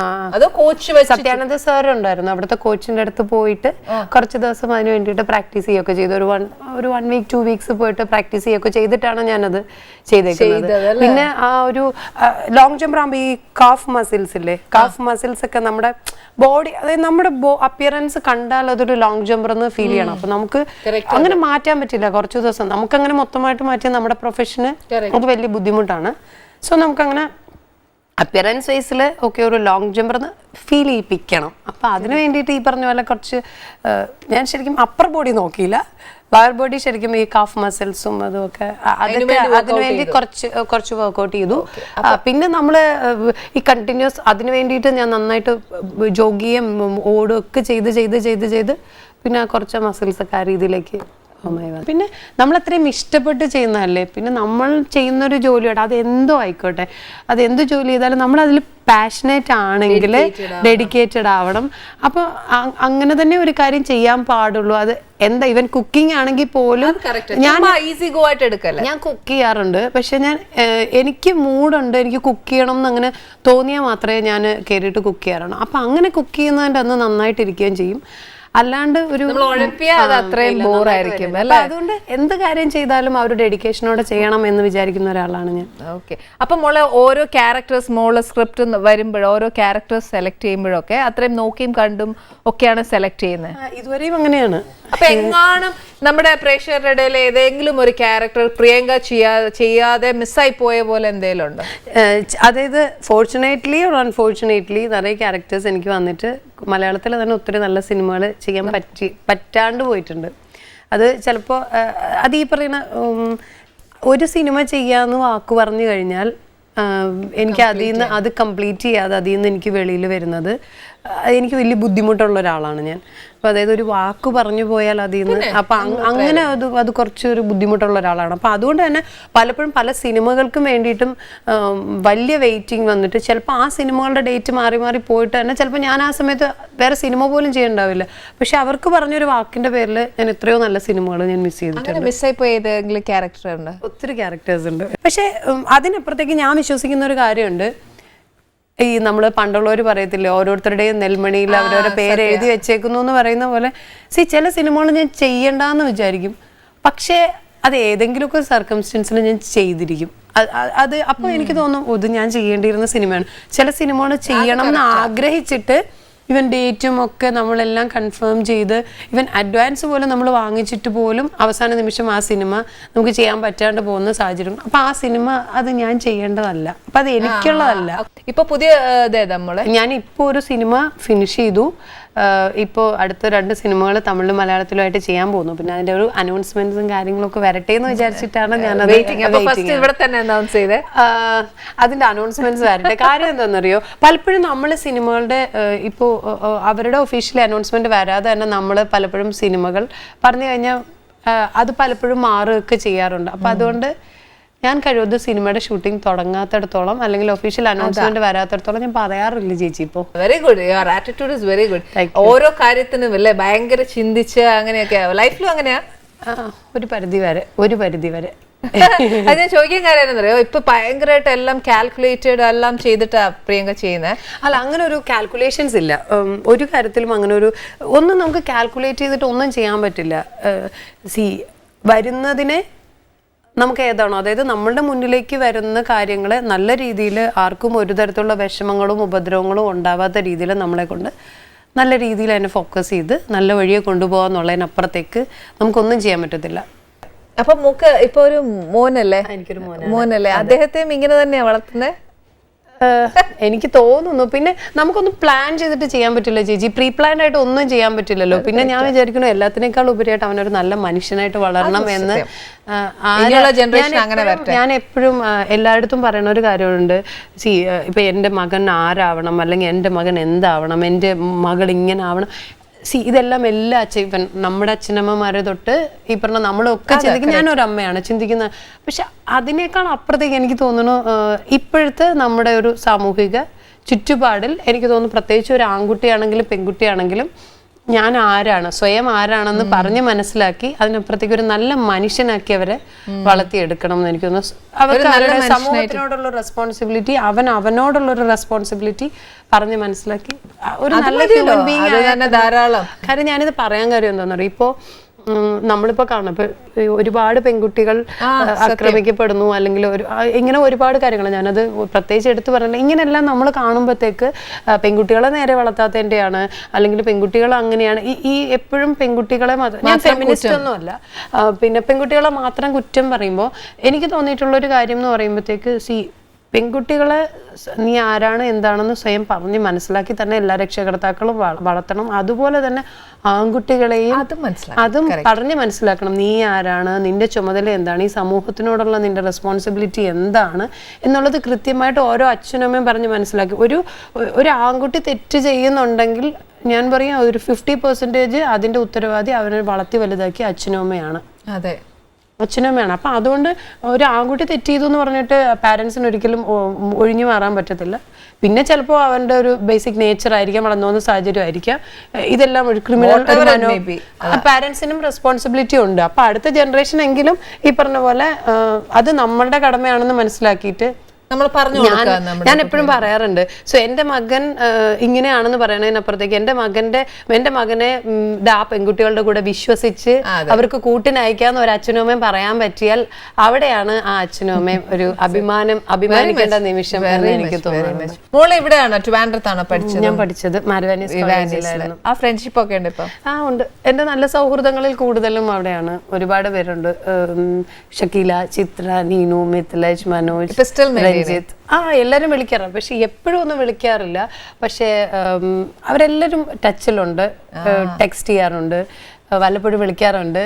സത്യാനന്ദ സാർ ഉണ്ടായിരുന്നു. അവിടുത്തെ കോച്ചിന്റെ അടുത്ത് പോയിട്ട് കുറച്ച് ദിവസം അതിന് വേണ്ടിയിട്ട് പ്രാക്ടീസ് ചെയ്യുകയൊക്കെ ചെയ്തു. ഒരു 1 വീക്ക് 2 വീക്സ് പോയിട്ട് പ്രാക്ടീസ് ചെയ്യുകയൊക്കെ ചെയ്തിട്ടാണ് ഞാനത് ചെയ്തേക്കുന്നത്. പിന്നെ ആ ഒരു ലോങ് ജമ്പ് ആകുമ്പോൾ ഈ കാഫ് മസിൽസ് ഇല്ലേ, കാഫ് മസിൽസ് ഒക്കെ നമ്മുടെ ബോഡി, അതായത് നമ്മുടെ അപ്പിയറൻസ് കണ്ടാൽ അതൊരു ലോങ് ജമ്പർ എന്ന് ഫീൽ ചെയ്യണം. അപ്പൊ നമുക്ക് അങ്ങനെ മാറ്റാൻ പറ്റില്ല കുറച്ച് ദിവസം. നമുക്കങ്ങനെ മൊത്തമായിട്ട് മാറ്റിയാൽ നമ്മുടെ പ്രൊഫഷന് അത് വലിയ ബുദ്ധിമുട്ടാണ്. സോ നമുക്കങ്ങനെ അപ്പിയറൻസ് വൈസിൽ ഒക്കെ ഒരു ലോങ് ജമ്പർ ഫീൽ ചെയ്യിപ്പിക്കണം. അപ്പം അതിന് വേണ്ടിയിട്ട് ഈ പറഞ്ഞ പോലെ കുറച്ച് ഞാൻ ശരിക്കും അപ്പർ ബോഡി നോക്കിയില്ല, ലോവർ ബോഡി ശരിക്കും ഈ കാഫ് മസിൽസും അതുമൊക്കെ അതൊക്കെ അതിന് വേണ്ടി കുറച്ച് വർക്കൗട്ട് ചെയ്തു. പിന്നെ നമ്മൾ ഈ കണ്ടിന്യൂസ് അതിന് വേണ്ടിയിട്ട് ഞാൻ നന്നായിട്ട് ജോഗിയും ഓടുകയൊക്കെ ചെയ്ത് പിന്നെ കുറച്ച് മസിൽസ് ഒക്കെ ആ രീതിയിലേക്ക്. പിന്നെ നമ്മൾ അത്രയും ഇഷ്ടപ്പെട്ട് ചെയ്യുന്നതല്ലേ. പിന്നെ നമ്മൾ ചെയ്യുന്നൊരു ജോലിയോട് അത് എന്തോ ആയിക്കോട്ടെ, അത് എന്ത് ജോലി ചെയ്താലും നമ്മൾ അതിൽ പാഷനേറ്റ് ആണെങ്കിൽ ഡെഡിക്കേറ്റഡ് ആവണം. അപ്പോൾ അങ്ങനെ തന്നെ ഒരു കാര്യം ചെയ്യാൻ പാടുള്ളൂ. അത് എന്താ ഈവൻ കുക്കിംഗ് ആണെങ്കിൽ പോലും ഞാൻ കുക്ക് ചെയ്യാറുണ്ട്. പക്ഷെ എനിക്ക് മൂഡുണ്ട്, എനിക്ക് കുക്ക് ചെയ്യണം എന്നങ്ങനെ തോന്നിയാൽ മാത്രമേ ഞാൻ കയറിയിട്ട് കുക്ക് ചെയ്യാറുള്ളൂ. അപ്പം അങ്ങനെ കുക്ക് ചെയ്യുന്നതിൻ്റെ അന്ന് നന്നായിട്ടിരിക്കുകയും ചെയ്യും. അല്ലാണ്ട് ഒരു അതുകൊണ്ട് എന്ത് കാര്യം ചെയ്താലും ആ ഒരു ഡെഡിക്കേഷനോടെ ചെയ്യണം എന്ന് വിചാരിക്കുന്ന ഒരാളാണ് ഞാൻ. ഓക്കെ. അപ്പൊ മോളെ ഓരോ ക്യാരക്ടേഴ്സ് മോളെ സ്ക്രിപ്റ്റ് വരുമ്പോഴോ ഓരോ ക്യാരക്ടേഴ്സ് സെലക്ട് ചെയ്യുമ്പോഴൊക്കെ അത്രയും നോക്കിയും കണ്ടും ഒക്കെയാണ് സെലക്ട് ചെയ്യുന്നത്? ഇതുവരെയും അങ്ങനെയാണ്. അപ്പൊ എങ്ങാനും നമ്മുടെ പ്രേക്ഷകരുടെ ഇടയിൽ ഏതെങ്കിലും ഒരു ക്യാരക്ടർ പ്രിയങ്ക ചെയ്യാതെ മിസ്സായി പോയ പോലെ എന്തെങ്കിലും ഉണ്ടോ? അതായത് ഫോർച്ചുനേറ്റ്ലി ഓർ അൺഫോർച്ചുനേറ്റ്ലി നിറയെ ക്യാരക്ടേഴ്സ് എനിക്ക് വന്നിട്ട് മലയാളത്തിൽ തന്നെ ഒത്തിരി നല്ല സിനിമകൾ ചെയ്യാൻ പറ്റാണ്ട് പോയിട്ടുണ്ട്. അത് ചിലപ്പോൾ അത് ഈ പറയുന്ന ഒരു സിനിമ ചെയ്യാമെന്ന് വാക്ക് പറഞ്ഞു കഴിഞ്ഞാൽ എനിക്ക് അതിൽ നിന്ന് അത് കംപ്ലീറ്റ് ചെയ്യാതെ അതിൽ നിന്ന് എനിക്ക് വെളിയിൽ വരുന്നത് എനിക്ക് വലിയ ബുദ്ധിമുട്ടുള്ള ഒരാളാണ് ഞാൻ. അപ്പോൾ അതായത് ഒരു വാക്ക് പറഞ്ഞു പോയാൽ അതിൽ നിന്ന് അപ്പം അങ്ങനെ അത് കുറച്ചൊരു ബുദ്ധിമുട്ടുള്ള ഒരാളാണ്. അപ്പം അതുകൊണ്ട് തന്നെ പലപ്പോഴും പല സിനിമകൾക്കും വേണ്ടിയിട്ടും വലിയ വെയിറ്റിംഗ് വന്നിട്ട് ചിലപ്പോൾ ആ സിനിമകളുടെ ഡേറ്റ് മാറി പോയിട്ട് തന്നെ ചിലപ്പോൾ ഞാൻ ആ സമയത്ത് വേറെ സിനിമ പോലും ചെയ്യണ്ടാവില്ല. പക്ഷെ അവർക്ക് പറഞ്ഞൊരു വാക്കിന്റെ പേരിൽ ഞാൻ എത്രയോ നല്ല സിനിമകൾ ഞാൻ മിസ് ചെയ്തിട്ടുണ്ട്. മിസ്സായി പോയ ഏതെങ്കിലും ക്യാരക്ടർ ഉണ്ട്? ഒത്തിരി ക്യാരക്ടേഴ്സ് ഉണ്ട്. പക്ഷെ അതിനപ്പുറത്തേക്ക് ഞാൻ വിശ്വസിക്കുന്ന ഒരു കാര്യമുണ്ട്. ഈ നമ്മൾ പണ്ടുള്ളവർ പറയത്തില്ലേ, ഓരോരുത്തരുടെയും നെൽമണിയിൽ അവരവരുടെ പേര് എഴുതി വെച്ചേക്കുന്നു എന്ന് പറയുന്ന പോലെ ചില സിനിമകൾ ഞാൻ ചെയ്യണ്ടെന്ന് വിചാരിക്കും. പക്ഷേ അത് ഏതെങ്കിലുമൊക്കെ സർക്കംസ്റ്റൻസിൽ ഞാൻ ചെയ്തിരിക്കും. അത് അപ്പോൾ എനിക്ക് തോന്നും ഇത് ഞാൻ ചെയ്യേണ്ടിയിരുന്ന സിനിമയാണ്. ചില സിനിമകൾ ചെയ്യണം എന്ന് ആഗ്രഹിച്ചിട്ട് ഇവൻ ഡേറ്റും ഒക്കെ നമ്മളെല്ലാം കൺഫേം ചെയ്ത് ഇവൻ അഡ്വാൻസ് പോലും നമ്മൾ വാങ്ങിച്ചിട്ട് പോലും അവസാന നിമിഷം ആ സിനിമ നമുക്ക് ചെയ്യാൻ പറ്റാണ്ട് പോകുന്ന സാഹചര്യം. അപ്പൊ ആ സിനിമ അത് ഞാൻ ചെയ്യേണ്ടതല്ല, അപ്പൊ അത് എനിക്കുള്ളതല്ല. ഇപ്പൊ പുതിയ ഞാൻ ഇപ്പോൾ ഒരു സിനിമ ഫിനിഷ് ചെയ്തു. ഇപ്പോൾ അടുത്ത 2 സിനിമകൾ തമിഴിലും മലയാളത്തിലുമായിട്ട് ചെയ്യാൻ പോകുന്നു. പിന്നെ അതിന്റെ ഒരു അനൗൺസ്മെന്റ്സും കാര്യങ്ങളൊക്കെ വരട്ടെ എന്ന് വിചാരിച്ചിട്ടാണ് ഞാൻ അതിന്റെ അനൗൺസ്മെന്റ്സ് വരട്ടെ. കാര്യം എന്താണെന്നറിയോ, പലപ്പോഴും നമ്മൾ സിനിമകളുടെ ഇപ്പോൾ അവരുടെ ഒഫീഷ്യൽ അനൗൺസ്മെന്റ് വരാതെ തന്നെ നമ്മൾ പലപ്പോഴും സിനിമകൾ പറഞ്ഞു കഴിഞ്ഞാൽ അത് പലപ്പോഴും മാറുകയൊക്കെ ചെയ്യാറുണ്ട്. അപ്പൊ അതുകൊണ്ട് ഞാൻ കഴിവത് സിനിമയുടെ ഷൂട്ടിംഗ് തുടങ്ങാത്തടത്തോളം അല്ലെങ്കിൽ ഒഫീഷ്യൽ അനൗൺസ്മെന്റ് വരാത്തടത്തോളം ഞാൻ പറയാറില്ല ചേച്ചി. ഇപ്പോ very good, your attitude is very good. ഓരോ കാര്യത്തിനും അല്ലേ ഭയങ്കര ചിന്തിച്ച് അങ്ങനെയൊക്കെ ലൈഫിലും അങ്ങനെയാ? ഒരു പരിധി വരെ അത് ഞാൻ ചോദിക്കാൻ കാര്യം എന്നറിയോ, ഇപ്പൊ ഭയങ്കരമായിട്ട് എല്ലാം കാൽക്കുലേറ്റഡ് എല്ലാം ചെയ്തിട്ടാ പ്രിയങ്ക ചെയ്യുന്നത്. അല്ല, അങ്ങനെ ഒരു കാൽക്കുലേഷൻസ് ഇല്ല ഒരു കാര്യത്തിലും. അങ്ങനെ ഒന്നും നമുക്ക് കാൽക്കുലേറ്റ് ചെയ്തിട്ട് ഒന്നും ചെയ്യാൻ പറ്റില്ല. വരുന്നതിനെ നമുക്ക് ഏതാണോ, അതായത് നമ്മളുടെ മുന്നിലേക്ക് വരുന്ന കാര്യങ്ങളെ നല്ല രീതിയിൽ ആർക്കും ഒരു തരത്തിലുള്ള വിഷമങ്ങളും ഉപദ്രവങ്ങളും ഉണ്ടാവാത്ത രീതിയിൽ നമ്മളെ കൊണ്ട് നല്ല രീതിയിൽ അതിനെ ഫോക്കസ് ചെയ്ത് നല്ല വഴിയെ കൊണ്ടുപോകാന്നുള്ളതിനപ്പുറത്തേക്ക് നമുക്കൊന്നും ചെയ്യാൻ പറ്റത്തില്ല. അപ്പൊ മൂക്ക് ഇപ്പൊ ഒരു മോനല്ലേ? എനിക്കൊരു മോനല്ലേ? അദ്ദേഹത്തെയും ഇങ്ങനെ തന്നെയാ വളർത്തുന്നത്? എനിക്ക് തോന്നുന്നു. പിന്നെ നമുക്കൊന്നും പ്ലാൻ ചെയ്തിട്ട് ചെയ്യാൻ പറ്റില്ല ചേച്ചി, പ്രീ പ്ലാൻഡ് ആയിട്ട് ഒന്നും ചെയ്യാൻ പറ്റില്ലല്ലോ. പിന്നെ ഞാൻ വിചാരിക്കുന്നു എല്ലാത്തിനേക്കാൾ ഉപരിയായിട്ട് അവനൊരു നല്ല മനുഷ്യനായിട്ട് വളരണം എന്ന്. ഞാൻ എപ്പോഴും എല്ലായിടത്തും പറയുന്ന ഒരു കാര്യമുണ്ട്, ഇപ്പൊ എൻ്റെ മകൻ ആരാവണം, അല്ലെങ്കിൽ എൻ്റെ മകൻ എന്താവണം, എൻ്റെ മകൾ ഇങ്ങനെ ആവണം. ഇതെല്ലാം എല്ലാ ഇപ്പം നമ്മുടെ അച്ഛനമ്മമാരെ തൊട്ട് ഈ പറഞ്ഞ നമ്മളൊക്കെ ചിന്തിക്കും. ഞാനൊരു അമ്മയാണ് ചിന്തിക്കുന്നത്. പക്ഷെ അതിനേക്കാൾ അപ്പുറത്തേക്ക് എനിക്ക് തോന്നുന്നു ഇപ്പോഴത്തെ നമ്മുടെ ഒരു സാമൂഹിക ചുറ്റുപാടിൽ എനിക്ക് തോന്നുന്നു, പ്രത്യേകിച്ച് ഒരു ആൺകുട്ടിയാണെങ്കിലും പെൺകുട്ടിയാണെങ്കിലും ഞാൻ ആരാണ്, സ്വയം ആരാണെന്ന് പറഞ്ഞ് മനസ്സിലാക്കി അതിനപ്പുറത്തേക്ക് ഒരു നല്ല മനുഷ്യനാക്കി അവരെ വളർത്തിയെടുക്കണം എന്ന് എനിക്ക് തോന്നുന്നു. അവർക്ക് സമൂഹത്തിനോടുള്ള റെസ്പോൺസിബിലിറ്റി, അവനോടുള്ള ഒരു റെസ്പോൺസിബിലിറ്റി പറഞ്ഞ് മനസ്സിലാക്കി ഒരു നല്ല ഹ്യൂമൻ ബീങ് ധാരാളം. കാര്യം ഞാനിത് പറയാൻ കാര്യം എന്താണെന്ന് പറയുക, ഇപ്പോൾ നമ്മളിപ്പോ കാണാം, ഇപ്പൊ ഒരുപാട് പെൺകുട്ടികൾ ആക്രമിക്കപ്പെടുന്നു, അല്ലെങ്കിൽ ഇങ്ങനെ ഒരുപാട് കാര്യങ്ങൾ ഞാനത് പ്രത്യേകിച്ച് എടുത്തു പറഞ്ഞില്ല. ഇങ്ങനെയെല്ലാം നമ്മൾ കാണുമ്പോഴത്തേക്ക് പെൺകുട്ടികളെ നേരെ വളർത്താത്തതിൻ്റെയാണ്, അല്ലെങ്കിൽ പെൺകുട്ടികൾ അങ്ങനെയാണ്. ഈ എപ്പോഴും പെൺകുട്ടികളെ മാത്രം, ഞാൻ ഫെമിനിസ്റ്റ് ഒന്നും അല്ല, പിന്നെ പെൺകുട്ടികളെ മാത്രം കുറ്റം പറയുമ്പോൾ എനിക്ക് തോന്നിയിട്ടുള്ളൊരു കാര്യം എന്ന് പറയുമ്പോഴത്തേക്ക് പെൺകുട്ടികളെ നീ ആരാണ് എന്താണെന്ന് സ്വയം പറഞ്ഞ് മനസ്സിലാക്കി തന്നെ എല്ലാ രക്ഷകർത്താക്കളും വളർത്തണം. അതുപോലെ തന്നെ ആൺകുട്ടികളെയും അതും പറഞ്ഞ് മനസ്സിലാക്കണം. നീ ആരാണ്, നിന്റെ ചുമതല എന്താണ്, ഈ സമൂഹത്തിനോടുള്ള നിന്റെ റെസ്പോൺസിബിലിറ്റി എന്താണ് എന്നുള്ളത് കൃത്യമായിട്ട് ഓരോ അച്ഛനമ്മയും പറഞ്ഞ് മനസ്സിലാക്കി. ഒരു ആൺകുട്ടി തെറ്റ് ചെയ്യുന്നുണ്ടെങ്കിൽ ഞാൻ പറയാം ഒരു 50% അതിന്റെ ഉത്തരവാദി അവനെ വളർത്തി വലുതാക്കി അച്ഛനും അമ്മയാണ്. അതെ, അച്ഛനമ്മയാണ്. അപ്പം അതുകൊണ്ട് ഒരു ആൺകുട്ടി തെറ്റ് ചെയ്തു എന്ന് പറഞ്ഞിട്ട് പാരൻസിന് ഒരിക്കലും ഒഴിഞ്ഞു മാറാൻ പറ്റത്തില്ല. പിന്നെ ചിലപ്പോൾ അവൻ്റെ ഒരു ബേസിക് നേച്ചർ ആയിരിക്കാം, വളർന്നു വന്ന സാഹചര്യം ആയിരിക്കാം, ഇതെല്ലാം ഒരു ക്രിമിനൽ പാരൻസിനും റെസ്പോൺസിബിലിറ്റി ഉണ്ട്. അപ്പം അടുത്ത ജനറേഷൻ എങ്കിലും ഈ പറഞ്ഞ പോലെ അത് നമ്മളുടെ കടമയാണെന്ന് മനസ്സിലാക്കിയിട്ട് ഞാൻ എപ്പോഴും പറയാറുണ്ട്. എൻ്റെ മകൻ ഇങ്ങനെയാണെന്ന് പറയണതിനപ്പുറത്തേക്ക് എൻ്റെ മകനെ ആ പെൺകുട്ടികളുടെ കൂടെ വിശ്വസിച്ച് അവർക്ക് കൂട്ടിനയക്കാന്ന് ഒരു അച്ഛനും അമ്മയും പറയാൻ പറ്റിയാൽ അവിടെയാണ് ആ അച്ഛനും അമ്മയും ഒരു അഭിമാനിക്കേണ്ട നിമിഷം എന്ന് എനിക്ക് തോന്നുന്നത്. മോള് എവിടെയാണോ, ട്രിവാൻഡ്രത്താണോ പഠിച്ചത്? ഞാൻ പഠിച്ചത് മാരവാനീസിലായിരുന്നു. ആ ഫ്രണ്ട്ഷിപ്പ് ഒക്കെ ഉണ്ട് ഇപ്പൊ? ഉണ്ട്. എൻ്റെ നല്ല സൗഹൃദങ്ങളിൽ കൂടുതലും അവിടെയാണ്. ഒരുപാട് പേരുണ്ട്. ഷക്കീല, ചിത്ര, നീനു, മിഥിലേഷ്, മനോജ്, എല്ലാരും വിളിക്കാറുണ്ട്. പക്ഷെ എപ്പോഴും ഒന്നും വിളിക്കാറില്ല. പക്ഷെ അവരെല്ലാരും ടച്ചിലുണ്ട്, ടെക്സ്റ്റ് ചെയ്യാറുണ്ട്, വല്ലപ്പോഴും വിളിക്കാറുണ്ട്.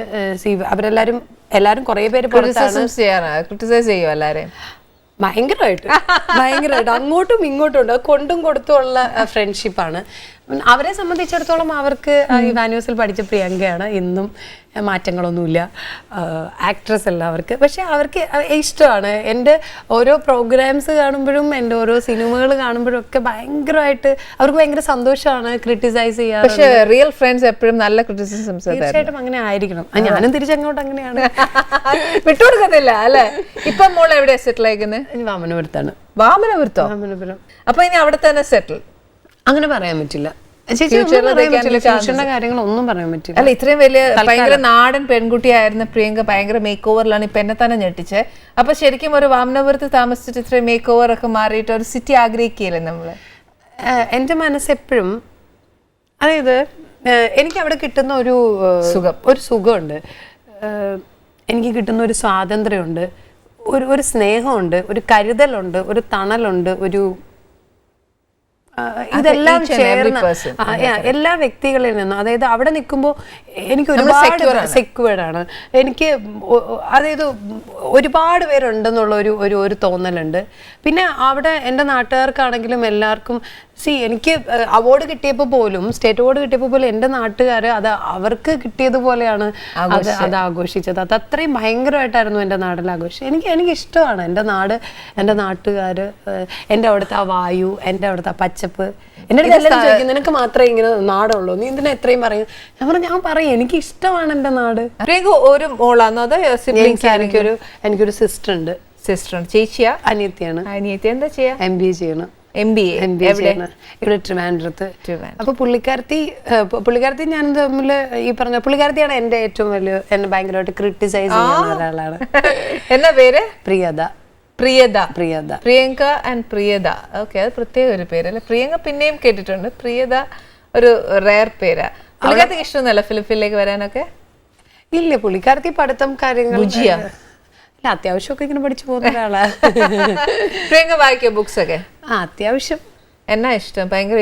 എല്ലാരും കുറെ പേര് ക്രിട്ടിസൈസ് ചെയ്യും എല്ലാരെയും ഭയങ്കരമായിട്ട് അങ്ങോട്ടും ഇങ്ങോട്ടും ഉണ്ട്. കൊണ്ടും കൊടുത്തുമുള്ള ഫ്രണ്ട്ഷിപ്പാണ്. അവരെ സംബന്ധിച്ചിടത്തോളം അവർക്ക് ഈ വാന്യൂസിൽ പഠിച്ച പ്രിയങ്കയാണ്. ഇന്നും മാറ്റങ്ങളൊന്നുമില്ല. ആക്ട്രസ് അല്ല അവർക്ക്. പക്ഷെ അവർക്ക് ഇഷ്ടമാണ്. എൻ്റെ ഓരോ പ്രോഗ്രാംസ് കാണുമ്പോഴും എൻ്റെ ഓരോ സിനിമകൾ കാണുമ്പോഴും ഒക്കെ ഭയങ്കരമായിട്ട് അവർക്ക് ഭയങ്കര സന്തോഷമാണ് ക്രിട്ടിസൈസ് ചെയ്യാൻ. പക്ഷേ റിയൽ ഫ്രണ്ട്സ് എപ്പോഴും നല്ല ക്രിറ്റിസിസംസ്. തീർച്ചയായിട്ടും അങ്ങനെ ആയിരിക്കണം. ഞാനും തിരിച്ചങ്ങോട്ട് അങ്ങനെയാണ്, വിട്ടുകൊടുക്കത്തില്ല അല്ലെ? ഇപ്പൊ മോൾ എവിടെയാ സെറ്റിൽ ആയിരിക്കുന്നത്? വാമനപുരത്താണ്. വാമനപുരം. അപ്പൊ ഇനി അവിടെ തന്നെ സെറ്റിൽ? അങ്ങനെ പറയാൻ പറ്റില്ല. കാര്യങ്ങളൊന്നും പറയാൻ പറ്റില്ല. അല്ല, ഇത്രയും വലിയ ഭയങ്കര നാടൻ പെൺകുട്ടിയായിരുന്ന പ്രിയങ്ക ഭയങ്കര മേക്ക് ഓവറിലാണ് ഇപ്പൊ എന്നെ തന്നെ ഞെട്ടിച്ചത്. അപ്പൊ ശരിക്കും ഒരു വാമനപുരത്ത് താമസിച്ചിട്ട് ഇത്രയും മേക്ക് ഓവർ ഒക്കെ മാറിയിട്ട് ഒരു സിറ്റി ആഗ്രഹിക്കുകയല്ലേ നമ്മള്? എൻ്റെ മനസ്സെപ്പോഴും, അതായത് എനിക്ക് അവിടെ കിട്ടുന്ന ഒരു സുഖമുണ്ട്, എനിക്ക് കിട്ടുന്ന ഒരു സ്വാതന്ത്ര്യമുണ്ട്, ഒരു സ്നേഹമുണ്ട്, ഒരു കരുതലുണ്ട്, ഒരു തണലുണ്ട്, ഇതെല്ലാം ചേർന്ന് എല്ലാ വ്യക്തികളിൽ നിന്നും. അതായത് അവിടെ നിൽക്കുമ്പോൾ എനിക്ക് ഒരുപാട് സെക്യൂർഡ് ആണ്. എനിക്ക് അതായത് ഒരുപാട് പേരുണ്ടെന്നുള്ള ഒരു തോന്നലുണ്ട്. പിന്നെ അവിടെ എൻ്റെ നാട്ടുകാർക്കാണെങ്കിലും എല്ലാവർക്കും എനിക്ക് അവാർഡ് കിട്ടിയപ്പോൾ പോലും, സ്റ്റേറ്റ് അവാർഡ് കിട്ടിയപ്പോൾ പോലും എൻ്റെ നാട്ടുകാർ അത് അവർക്ക് കിട്ടിയതുപോലെയാണ് അത് ആഘോഷിച്ചത്. അത് അത്രയും ഭയങ്കരമായിട്ടായിരുന്നു എൻ്റെ നാട്ടിൽ ആഘോഷിച്ചത്. എനിക്ക് ഇഷ്ടമാണ് എൻ്റെ നാട്, എൻ്റെ നാട്ടുകാർ, എൻ്റെ അവിടുത്തെ ആ വായു, എൻ്റെ അവിടുത്തെ ആ പച്ചപ്പ്. എൻ്റെ അടുത്ത് എല്ലാവരും ചോദിക്കും, നിനക്ക് മാത്രമേ ഇങ്ങനെ നാടുള്ളൂ, നീ എന്തിനാ എത്രയും പറയും? ഞാൻ പറയും എനിക്ക് ഇഷ്ടമാണ് എൻ്റെ നാട്. ഒരു മോളാണോ അതോ സിബ്ലിംഗ്സ്? എനിക്കൊരു സിസ്റ്റർ ഉണ്ട്. ചേച്ചിയാ? അനിയത്തിയാണ്. അനിയത്തി എന്താ ചെയ്യാ? MBA ചെയ്യണം. ഇവിടെ ട്രിവാൻഡ്രത്ത്. അപ്പൊ പുള്ളിക്കാരത്തി ഞാൻ തമ്മിൽ ഈ പറഞ്ഞ പുള്ളിക്കാരത്തിയാണ് എന്റെ ഏറ്റവും വലിയ, എന്നെ ഭയങ്കരമായിട്ട് ക്രിട്ടിസൈസ് ചെയ്യുന്ന ഒരാളാണ്. എന്നാ പേര്? പ്രിയദ. പ്രിയങ്ക ആൻഡ് പ്രിയദ. ഓക്കെ, അത് പ്രത്യേക ഒരു പേരല്ലേ. പ്രിയങ്ക പിന്നെയും കേട്ടിട്ടുണ്ട്, പ്രിയദ ഒരു റയർ പേരാ. പുള്ളിക്കാരത്തിക്ക് ഇഷ്ടമൊന്നുമല്ല ഫിലിപ്പിലേക്ക് വരാനൊക്കെ? ഇല്ല, പുള്ളിക്കാരത്തി പഠിത്തം കാര്യങ്ങൾ അത്യാവശ്യമൊക്കെ ഇങ്ങനെ പഠിച്ചു പോകുന്ന ഒരാളാ. പ്രിയങ്ക വായിക്കോ ബുക്സ് ഒക്കെ? അത്യാവശ്യം. എന്നാ ഇഷ്ടം? ഭയങ്കര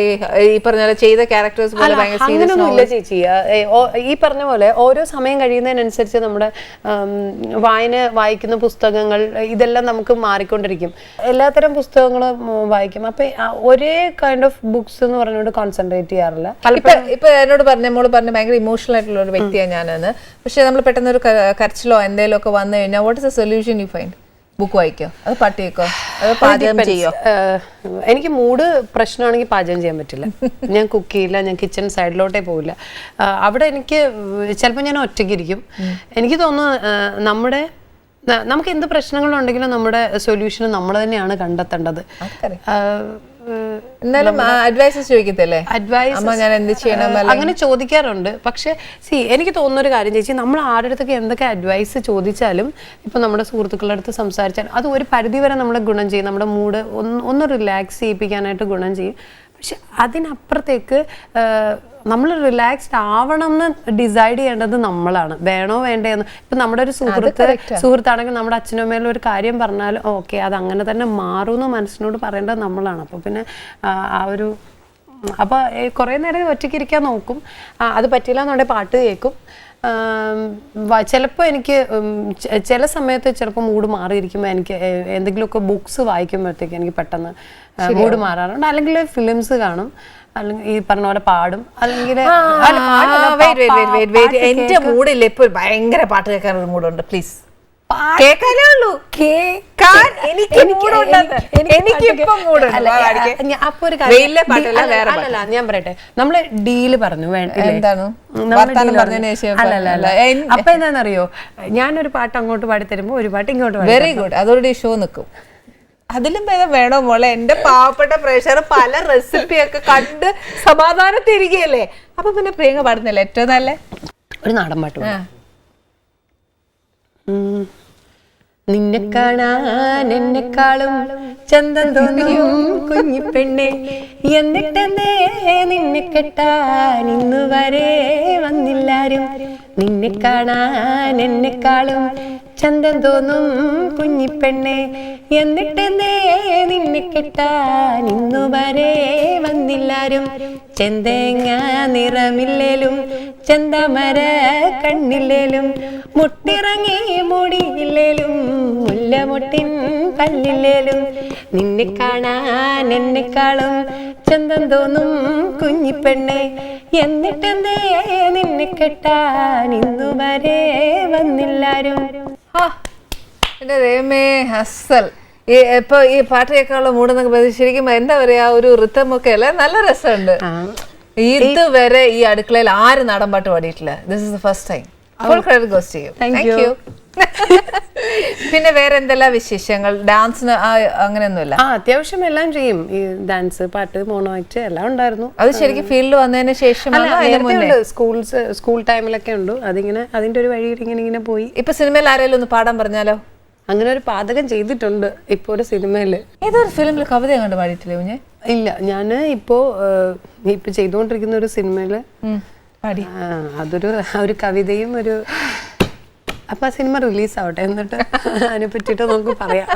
ഈ പറഞ്ഞ പോലെ ചെയ്ത ക്യാരക്ടേഴ്സ് പോലെ അങ്ങനൊന്നും ഇല്ല ചേച്ചി. ഈ പറഞ്ഞ പോലെ ഓരോ സമയം കഴിയുന്നതിനനുസരിച്ച് നമ്മുടെ വായിക്കുന്ന പുസ്തകങ്ങൾ ഇതെല്ലാം നമുക്ക് മാറിക്കൊണ്ടിരിക്കും. എല്ലാത്തരം പുസ്തകങ്ങളും വായിക്കും. അപ്പൊ ഒരേ കൈൻഡ് ഓഫ് ബുക്സ് എന്ന് പറഞ്ഞുകൊണ്ട് കോൺസെൻട്രേറ്റ് ചെയ്യാറില്ല. ഇപ്പൊ എന്നോട് മോള് പറഞ്ഞ ഭയങ്കര ഇമോഷണൽ ആയിട്ടുള്ള ഒരു വ്യക്തിയാണ് ഞാനെന്ന്. പക്ഷെ നമ്മൾ പെട്ടെന്ന് ഒരു കരച്ചിലോ എന്തെങ്കിലും ഒക്കെ വന്നു കഴിഞ്ഞാൽ what is the solution you find? Book വായിക്കോ, അത് പാട്ട് കേൾക്കോ, അത് പാചകം ചെയ്യോ? എനിക്ക് മൂഡ് പ്രശ്നമാണെങ്കിൽ പാചകം ചെയ്യാൻ പറ്റില്ല. ഞാൻ കുക്ക് ചെയ്യില്ല, ഞാൻ കിച്ചൺ സൈഡിലോട്ടേ പോവില്ല. അവിടെ എനിക്ക് ചിലപ്പോൾ ഞാൻ ഒറ്റയ്ക്കിരിക്കും. എനിക്ക് തോന്നുന്നു നമുക്ക് എന്ത് പ്രശ്നങ്ങളുണ്ടെങ്കിലും നമ്മുടെ സൊല്യൂഷൻ നമ്മൾ തന്നെയാണ് കണ്ടെത്തേണ്ടത്. അങ്ങനെ ചോദിക്കാറുണ്ട്. പക്ഷെ എനിക്ക് തോന്നുന്നൊരു കാര്യം ചേച്ചി, നമ്മൾ ആരുടെ അടുത്തൊക്കെ എന്തൊക്കെ അഡ്വൈസ് ചോദിച്ചാലും, ഇപ്പൊ നമ്മുടെ സുഹൃത്തുക്കളുടെ അടുത്ത് സംസാരിച്ചാൽ അത് ഒരു പരിധിവരെ നമ്മളെ ഗുണം ചെയ്യും. നമ്മുടെ മൂഡ് ഒന്ന് റിലാക്സ് ചെയ്യിപ്പിക്കാനായിട്ട് ഗുണം ചെയ്യും. പക്ഷെ അതിനപ്പുറത്തേക്ക് നമ്മൾ റിലാക്സ്ഡ് ആവണം എന്ന് ഡിസൈഡ് ചെയ്യേണ്ടത് നമ്മളാണ്. വേണോ വേണ്ടേന്ന്. ഇപ്പൊ നമ്മുടെ ഒരു സുഹൃത്താണെങ്കിൽ നമ്മുടെ അച്ഛനും അമ്മയിലും ഒരു കാര്യം പറഞ്ഞാൽ ഓക്കെ അത് അങ്ങനെ തന്നെ മാറുമെന്ന് മനസ്സിനോട് പറയേണ്ടത് നമ്മളാണ്. അപ്പൊ പിന്നെ അപ്പൊ കുറെ നേരം ഒറ്റയ്ക്ക് ഇരിക്കാൻ നോക്കും. അത് പറ്റില്ല എന്നുണ്ടെങ്കിൽ പാട്ട് കേൾക്കും. ചിലപ്പോൾ എനിക്ക് ചില സമയത്ത് ചിലപ്പോൾ മൂഡ് മാറിയിരിക്കുമ്പോൾ എനിക്ക് എന്തെങ്കിലുമൊക്കെ ബുക്സ് വായിക്കുമ്പോഴത്തേക്ക് എനിക്ക് പെട്ടെന്ന് മൂഡ് മാറാറുണ്ട്. അല്ലെങ്കിൽ ഫിലിംസ് കാണും, അല്ലെങ്കിൽ ഈ പറഞ്ഞ പോലെ പാടും. അല്ലെങ്കിൽ എന്റെ മൂഡില്ല ഇപ്പൊ ഭയങ്കര പാട്ട് കേൾക്കാൻ ഒരു മൂടുണ്ട്. പ്ലീസ് കേൾക്കാനേ ഉള്ളൂ. ഞാൻ പറയട്ടെ, നമ്മള് ഡീല് പറഞ്ഞു എന്താണ് അപ്പൊ എന്താണെന്നറിയോ, ഞാനൊരു പാട്ട് അങ്ങോട്ട് പാടി തരുമ്പോ ഒരു പാട്ട് ഇങ്ങോട്ട് പാടി. Very good. അതോടെ ഷോ നിൽക്കും. അതിലും ഭേദം വേണോ മോളെ? എന്റെ പാവപ്പെട്ട പ്രേക്ഷകർ പല റെസിപ്പിയൊക്കെ കണ്ട് സമാധാനത്തിരിക്കുകയല്ലേ. അപ്പൊ പിന്നെ പ്രിയങ്ക പാടുന്നില്ല ഏറ്റവും നല്ല ഒരു നാടൻ പാട്ട്. നിന്നെ കാണാൻ എന്നെക്കാളും ചന്തം തോന്നിയും കുഞ്ഞിപ്പെണ്ണെ, എന്നിട്ടെന്തേ നിന്നെ കെട്ടാൻ ഇന്നു വരെ വന്നില്ലാരും. നിന്നെ കാണാൻ എന്നെക്കാളും ചന്തം തോന്നും കുഞ്ഞിപ്പെണ്ണെ, എന്നിട്ടെന്തേ നിന്നെ കെട്ടാൻ ഇന്നു വരെ വന്നില്ലാരും. ചെന്തേങ്ങ നിറമില്ലേലും ചെന്തമര കണ്ണില്ലേലും, മുട്ടിറങ്ങി മുടിയില്ലേലും മുല്ലമുട്ടിൻ പല്ലില്ലേലും, നിന്നെ കാണാൻ എന്നെക്കാളും ചന്തം തോന്നും കുഞ്ഞിപ്പെണ്ണെ, എന്നിട്ടെന്തേ നിന്നെ കെട്ടാൻ ഇന്നു വരെ വന്നില്ലാരും. എന്റെ ദൈവമേ, ഹസ്സൽ. ഇപ്പൊ ഈ പാട്ട് കേൾക്കാനുള്ള മൂടെന്നൊക്കെ ശരിക്കും എന്താ പറയാ, ഒരു റിത്തമൊക്കെ അല്ലേ, നല്ല രസമുണ്ട്. ഇതുവരെ ഈ അടുക്കളയിൽ ആരും നാടൻ പാട്ട് പാടിയിട്ടില്ല. This is the first time. Full credit goes to you. Thank you. പിന്നെ വേറെ എന്തെല്ലാം വിശേഷങ്ങൾ? ഡാൻസിന് അങ്ങനെയൊന്നുമില്ല? അത്യാവശ്യം എല്ലാം ചെയ്യും. ഈ ഡാൻസ്, പാട്ട്, മോണോ ആക്ട് എല്ലാം ഉണ്ടായിരുന്നു. അത് ശരിക്കും ഫീൽഡിൽ വന്നതിന് ശേഷം സ്കൂൾ ടൈമിലൊക്കെ ഉണ്ട്. അതിന്റെ ഒരു വഴി ഇങ്ങനെ പോയി. ഇപ്പൊ സിനിമയിൽ ആരെങ്കിലും ഒന്ന് പാടാൻ പറഞ്ഞാലോ? അങ്ങനെ ഒരു പാചകം ചെയ്തിട്ടുണ്ട് ഇപ്പൊ ഒരു സിനിമയില്. ഏതൊരു ഫിലിമിൽ കവിത കണ്ട് പാടിയിട്ടില്ലേ കുഞ്ഞെ? ഇല്ല, ഞാന് ഇപ്പൊ ചെയ്തുകൊണ്ടിരിക്കുന്ന ഒരു സിനിമയില് പാടി. ഒരു കവിതയും ഒരു. അപ്പൊ ആ സിനിമ റിലീസ് ആവട്ടെ, എന്നിട്ട് അതിനെ പറ്റിയിട്ട് നമുക്ക് പറയാം.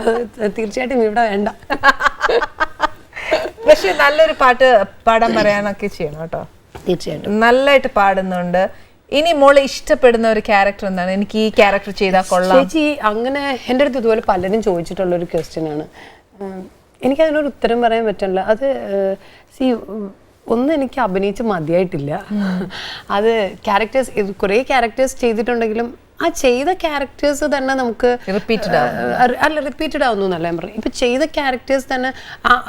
തീർച്ചയായിട്ടും ഇവിടെ വേണ്ട. പക്ഷെ നല്ലൊരു പാട്ട് പാടാൻ പറയാനൊക്കെ ചെയ്യണം കേട്ടോ. തീർച്ചയായിട്ടും നല്ലതായിട്ട് പാടുന്നുണ്ട്. ഇനി മോളെ ഇഷ്ടപ്പെടുന്ന ഒരു ക്യാരക്ടർ എന്താണ്? എനിക്ക് ഈ ക്യാരക്ടർ ചെയ്താൽ കൊള്ളാം. ചേച്ചി അങ്ങനെ എൻ്റെ അടുത്ത് ഇതുപോലെ പലരും ചോദിച്ചിട്ടുള്ള ഒരു ക്വസ്റ്റ്യൻ ആണ്. എനിക്കതിനൊരു ഉത്തരം പറയാൻ പറ്റില്ല. അത് ഒന്നും എനിക്ക് അഭിനയിച്ച് മതിയായിട്ടില്ല. അത് ക്യാരക്ടേഴ്സ് കുറേ ക്യാരക്ടേഴ്സ് ചെയ്തിട്ടുണ്ടെങ്കിലും ആ ചെയ്ത ക്യാരക്ടേഴ്സ് തന്നെ നമുക്ക് റിപ്പീറ്റഡ് ആവുന്നു എന്നല്ല ഞാൻ പറയും. ഇപ്പം ചെയ്ത ക്യാരക്ടേഴ്സ് തന്നെ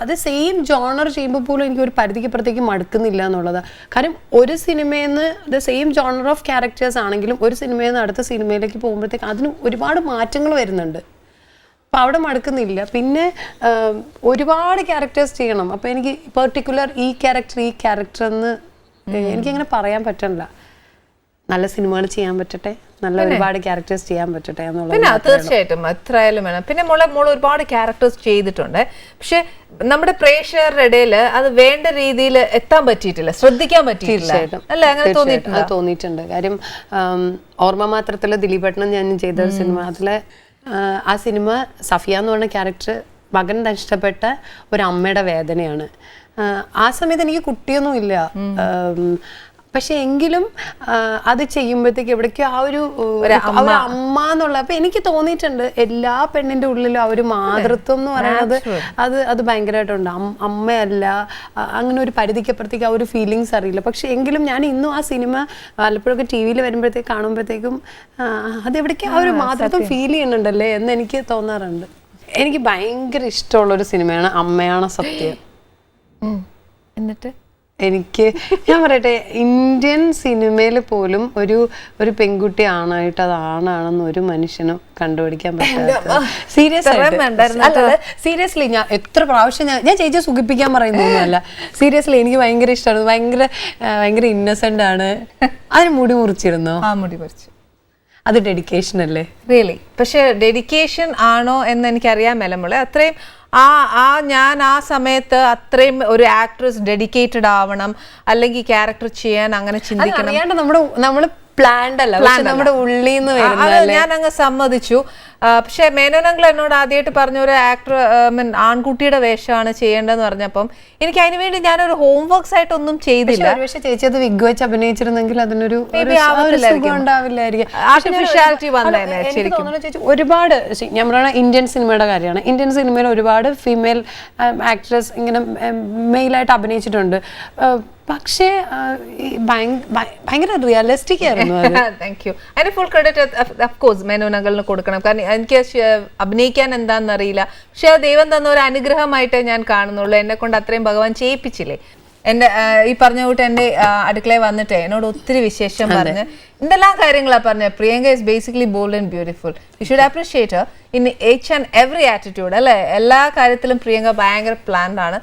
അത് സെയിം ജോണർ ചെയ്യുമ്പോൾ പോലും എനിക്ക് ഒരു പരിധിക്കപ്പുറത്തേക്ക് മടുക്കുന്നില്ല എന്നുള്ളതാണ്. കാരണം ഒരു സിനിമയിൽ നിന്ന് the same genre of characters ആണെങ്കിലും ഒരു സിനിമയിൽ നിന്ന് അടുത്ത സിനിമയിലേക്ക് പോകുമ്പോഴത്തേക്ക് അതിന് ഒരുപാട് മാറ്റങ്ങൾ വരുന്നുണ്ട്. അപ്പം അവിടെ മടുക്കുന്നില്ല. പിന്നെ ഒരുപാട് ക്യാരക്ടേഴ്സ് ചെയ്യണം. അപ്പോൾ എനിക്ക് പെർട്ടിക്കുലർ ഈ ക്യാരക്ടർ എന്ന് എനിക്കങ്ങനെ പറയാൻ പറ്റില്ല. നല്ല സിനിമകൾ ചെയ്യാൻ പറ്റട്ടെ, നല്ല ഒരുപാട് ക്യാരക്ടേഴ്സ് ചെയ്യാൻ പറ്റട്ടെ എന്നുള്ളത്. പിന്നെ തീർച്ചയായിട്ടും എത്രയായാലും വേണം. പിന്നെ മോൾ ഒരുപാട് ക്യാരക്ടേഴ്സ് ചെയ്തിട്ടുണ്ട്. പക്ഷെ നമ്മുടെ പ്രേക്ഷകരുടെ ഇടയിൽ അത് വേണ്ട രീതിയിൽ എത്താൻ പറ്റിയിട്ടില്ല, ശ്രദ്ധിക്കാൻ പറ്റിയിട്ടില്ല അല്ലേ? അങ്ങനെ തോന്നിയിട്ടുണ്ട്. കാര്യം ഓർമ്മ മാത്രത്തില് ദിലീപേട്ടനും ഞാൻ ചെയ്ത ഒരു സിനിമ, അതിലെ ആ സിനിമ സഫിയ എന്ന് പറഞ്ഞ ക്യാരക്ടർ മകൻ നഷ്ടപ്പെട്ട ഒരു അമ്മയുടെ വേദനയാണ്. ആ സമയത്ത് എനിക്ക് കുട്ടിയൊന്നും ഇല്ല. പക്ഷെ എങ്കിലും അത് ചെയ്യുമ്പോഴത്തേക്ക് എവിടേക്കോ ആ ഒരു അമ്മ എന്നുള്ള അപ്പൊ എനിക്ക് തോന്നിയിട്ടുണ്ട് എല്ലാ പെണ്ണിന്റെ ഉള്ളിലും ആ ഒരു മാതൃത്വം എന്ന് പറയുന്നത് അത് ഭയങ്കരമായിട്ടുണ്ട്. അമ്മയല്ല അങ്ങനെ ഒരു പരിധിക്കപ്പുറത്തേക്ക് ആ ഒരു ഫീലിങ്സ് അറിയില്ല. പക്ഷെ എങ്കിലും ഞാൻ ഇന്നും ആ സിനിമ വല്ലപ്പോഴൊക്കെ ടി വിയിൽ വരുമ്പോഴത്തേക്ക് കാണുമ്പോഴത്തേക്കും അതെവിടേക്ക് ആ ഒരു മാതൃത്വം ഫീൽ ചെയ്യുന്നുണ്ടല്ലേ എന്ന് എനിക്ക് തോന്നാറുണ്ട്. എനിക്ക് ഭയങ്കര ഇഷ്ടമുള്ളൊരു സിനിമയാണ് അമ്മയാണ് സത്യം. എന്നിട്ട് എനിക്ക് ഞാൻ പറയട്ടെ, ഇന്ത്യൻ സിനിമയിൽ പോലും ഒരു പെൺകുട്ടി ആണായിട്ട് അത് ആണാണെന്ന് ഒരു മനുഷ്യനും കണ്ടുപിടിക്കാൻ പറ്റാത്ത. സീരിയസ്ലി ഞാൻ എത്ര പ്രാവശ്യം ഞാൻ ചേച്ചിയെ സുഖിപ്പിക്കാൻ പറയുന്നൊന്നുമല്ല. സീരിയസ്ലി എനിക്ക് ഭയങ്കര ഇഷ്ടമാണ്. ഭയങ്കര ഇന്നസെന്റ് ആണ്. അതിന് മുടി മുറിച്ചിരുന്നോ? മുടി മുറിച്ചു. അത് ഡെഡിക്കേഷൻ അല്ലേ? റിയലി. പക്ഷെ ഡെഡിക്കേഷൻ ആണോ എന്ന് എനിക്കറിയാൻ മേലമുള്ള അത്രയും ഞാൻ ആ സമയത്ത് അത്രയും ഒരു ആക്ട്രസ് ഡെഡിക്കേറ്റഡ് ആവണം, അല്ലെങ്കിൽ ക്യാരക്ടർ ചെയ്യാൻ അങ്ങനെ ചിന്തിക്കണം. നമ്മള് പ്ലാൻഡ് അല്ല, നമ്മുടെ ഉള്ളിൽ നിന്ന് ഞാൻ അങ്ങ് സമ്മതിച്ചു. പക്ഷെ മേനോനങ്ങൾ എന്നോട് ആദ്യമായിട്ട് പറഞ്ഞ ഒരു ആക്ടർ ആൺകുട്ടിയുടെ വേഷമാണ് ചെയ്യേണ്ടതെന്ന് പറഞ്ഞപ്പം എനിക്ക് അതിനു വേണ്ടി ഞാനൊരു ഹോംവർക്സ് ആയിട്ടൊന്നും ചെയ്തില്ല. പക്ഷെ ചേച്ചി അത് വിഗ് വെച്ച് അഭിനയിച്ചിരുന്നെങ്കിൽ അതിനൊരു ഒരുപാട് ഞാൻ പറയുന്ന ഇന്ത്യൻ സിനിമയുടെ കാര്യമാണ്. ഇന്ത്യൻ സിനിമയിൽ ഒരുപാട് ഫീമെയിൽ ആക്ട്രസ് ഇങ്ങനെ മെയിലായിട്ട് അഭിനയിച്ചിട്ടുണ്ട്. പക്ഷേ ഭയങ്കര റിയലിസ്റ്റിക് ആയിരുന്നു. Thank you. അതിന് ഫുൾ ക്രെഡിറ്റ് ഓഫ് കോഴ്സ് മേനോനകളിന് കൊടുക്കണം. കാരണം എനിക്ക് അഭിനയിക്കാൻ എന്താണെന്ന് അറിയില്ല. പക്ഷെ ദൈവം തന്ന ഒരു അനുഗ്രഹമായിട്ടേ ഞാൻ കാണുന്നുള്ളൂ. എന്നെ കൊണ്ട് അത്രയും ഭഗവാൻ ചെയ്യിപ്പിച്ചില്ലേ. എൻ്റെ ഈ പറഞ്ഞ കൂട്ട് എൻ്റെ അടുക്കളയിൽ വന്നിട്ട് എന്നോട് ഒത്തിരി വിശേഷം പറഞ്ഞ് എന്തെല്ലാം കാര്യങ്ങളാണ് പറഞ്ഞത്. Priyanka is basically bold and beautiful. You should appreciate Har in each and every attitude അല്ലേ? എല്ലാ കാര്യത്തിലും പ്രിയങ്ക ഭയങ്കര പ്ലാൻഡ് ആണ്.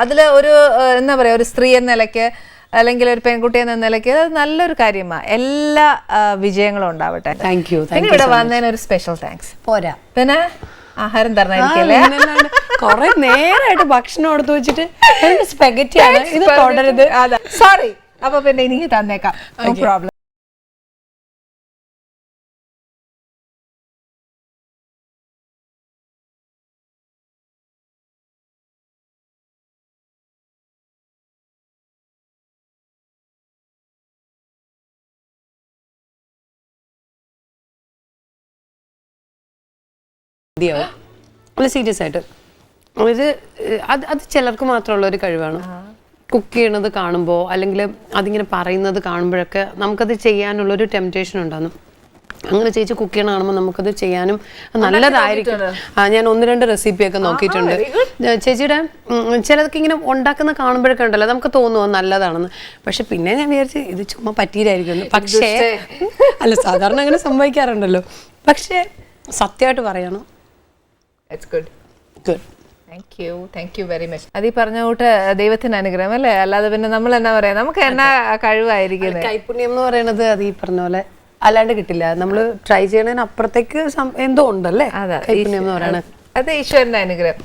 അതിൽ ഒരു എന്താ പറയുക, ഒരു സ്ത്രീ എന്ന നിലയ്ക്ക് അല്ലെങ്കിൽ ഒരു പെൺകുട്ടി എന്ന നിലയ്ക്ക് അത് നല്ലൊരു കാര്യമാണ്. എല്ലാ വിജയങ്ങളും ഉണ്ടാവട്ടെ. Thank you. പിന്നെ ഇവിടെ വന്നതിന് ഒരു സ്പെഷ്യൽ താങ്ക്സ്. പോരാ, പിന്നെ ആഹാരം തരണമായിരിക്കല്ലേ? കുറെ നേരമായിട്ട് ഭക്ഷണം എടുത്തു വെച്ചിട്ട് സ്പെഗറ്റിയാണ് ഇത് തുടരുത്. സോറി. അപ്പൊ പിന്നെ എനിക്ക് തന്നേക്കാം, നോ പ്രോബ്ലം. അല്ല, സീരിയസ് ആയിട്ട് അത് ചിലർക്ക് മാത്രമുള്ള ഒരു കഴിവാണ്. കുക്ക് ചെയ്യണത് കാണുമ്പോൾ അല്ലെങ്കിൽ അതിങ്ങനെ പറയുന്നത് കാണുമ്പോഴൊക്കെ നമുക്കത് ചെയ്യാനുള്ളൊരു ടെംപ്റ്റേഷൻ ഉണ്ടാകും. അങ്ങനെ ചേച്ചി കുക്ക് ചെയ്യണ കാണുമ്പോൾ നമുക്കത് ചെയ്യാനും നല്ലതായിരിക്കും. ഞാൻ 1-2 റെസിപ്പിയൊക്കെ നോക്കിയിട്ടുണ്ട്. ചേച്ചിയുടെ ചിലതൊക്കെ ഇങ്ങനെ ഉണ്ടാക്കുന്ന കാണുമ്പോഴൊക്കെ ഉണ്ടല്ലോ നമുക്ക് തോന്നുമോ നല്ലതാണെന്ന്. പക്ഷെ പിന്നെ ഞാൻ വിചാരിച്ച് ഇത് ചുമ്മാ പറ്റിയിട്ടായിരിക്കും. പക്ഷേ അല്ല, സാധാരണ അങ്ങനെ സംഭവിക്കാറുണ്ടല്ലോ. പക്ഷേ സത്യമായിട്ട് പറയണം, it's good. Good. Thank you very much. അത് ഈ പറഞ്ഞ കൂട്ട് ദൈവത്തിന് അനുഗ്രഹം അല്ലേ? അല്ലാതെ പിന്നെ നമ്മൾ എന്നാ പറയാ, നമുക്ക് എന്നാ കഴിവായിരിക്കും. കൈപുണ്യം എന്ന് പറയുന്നത് അത് ഈ പറഞ്ഞ പോലെ അല്ലാണ്ട് കിട്ടില്ല. നമ്മൾ ട്രൈ ചെയ്യണതിന് അപ്പുറത്തേക്ക് എന്തോ ഉണ്ടല്ലേ കൈപുണ്യം എന്ന് പറയുന്നത്. അത് ഈശ്വരന്റെ അനുഗ്രഹം.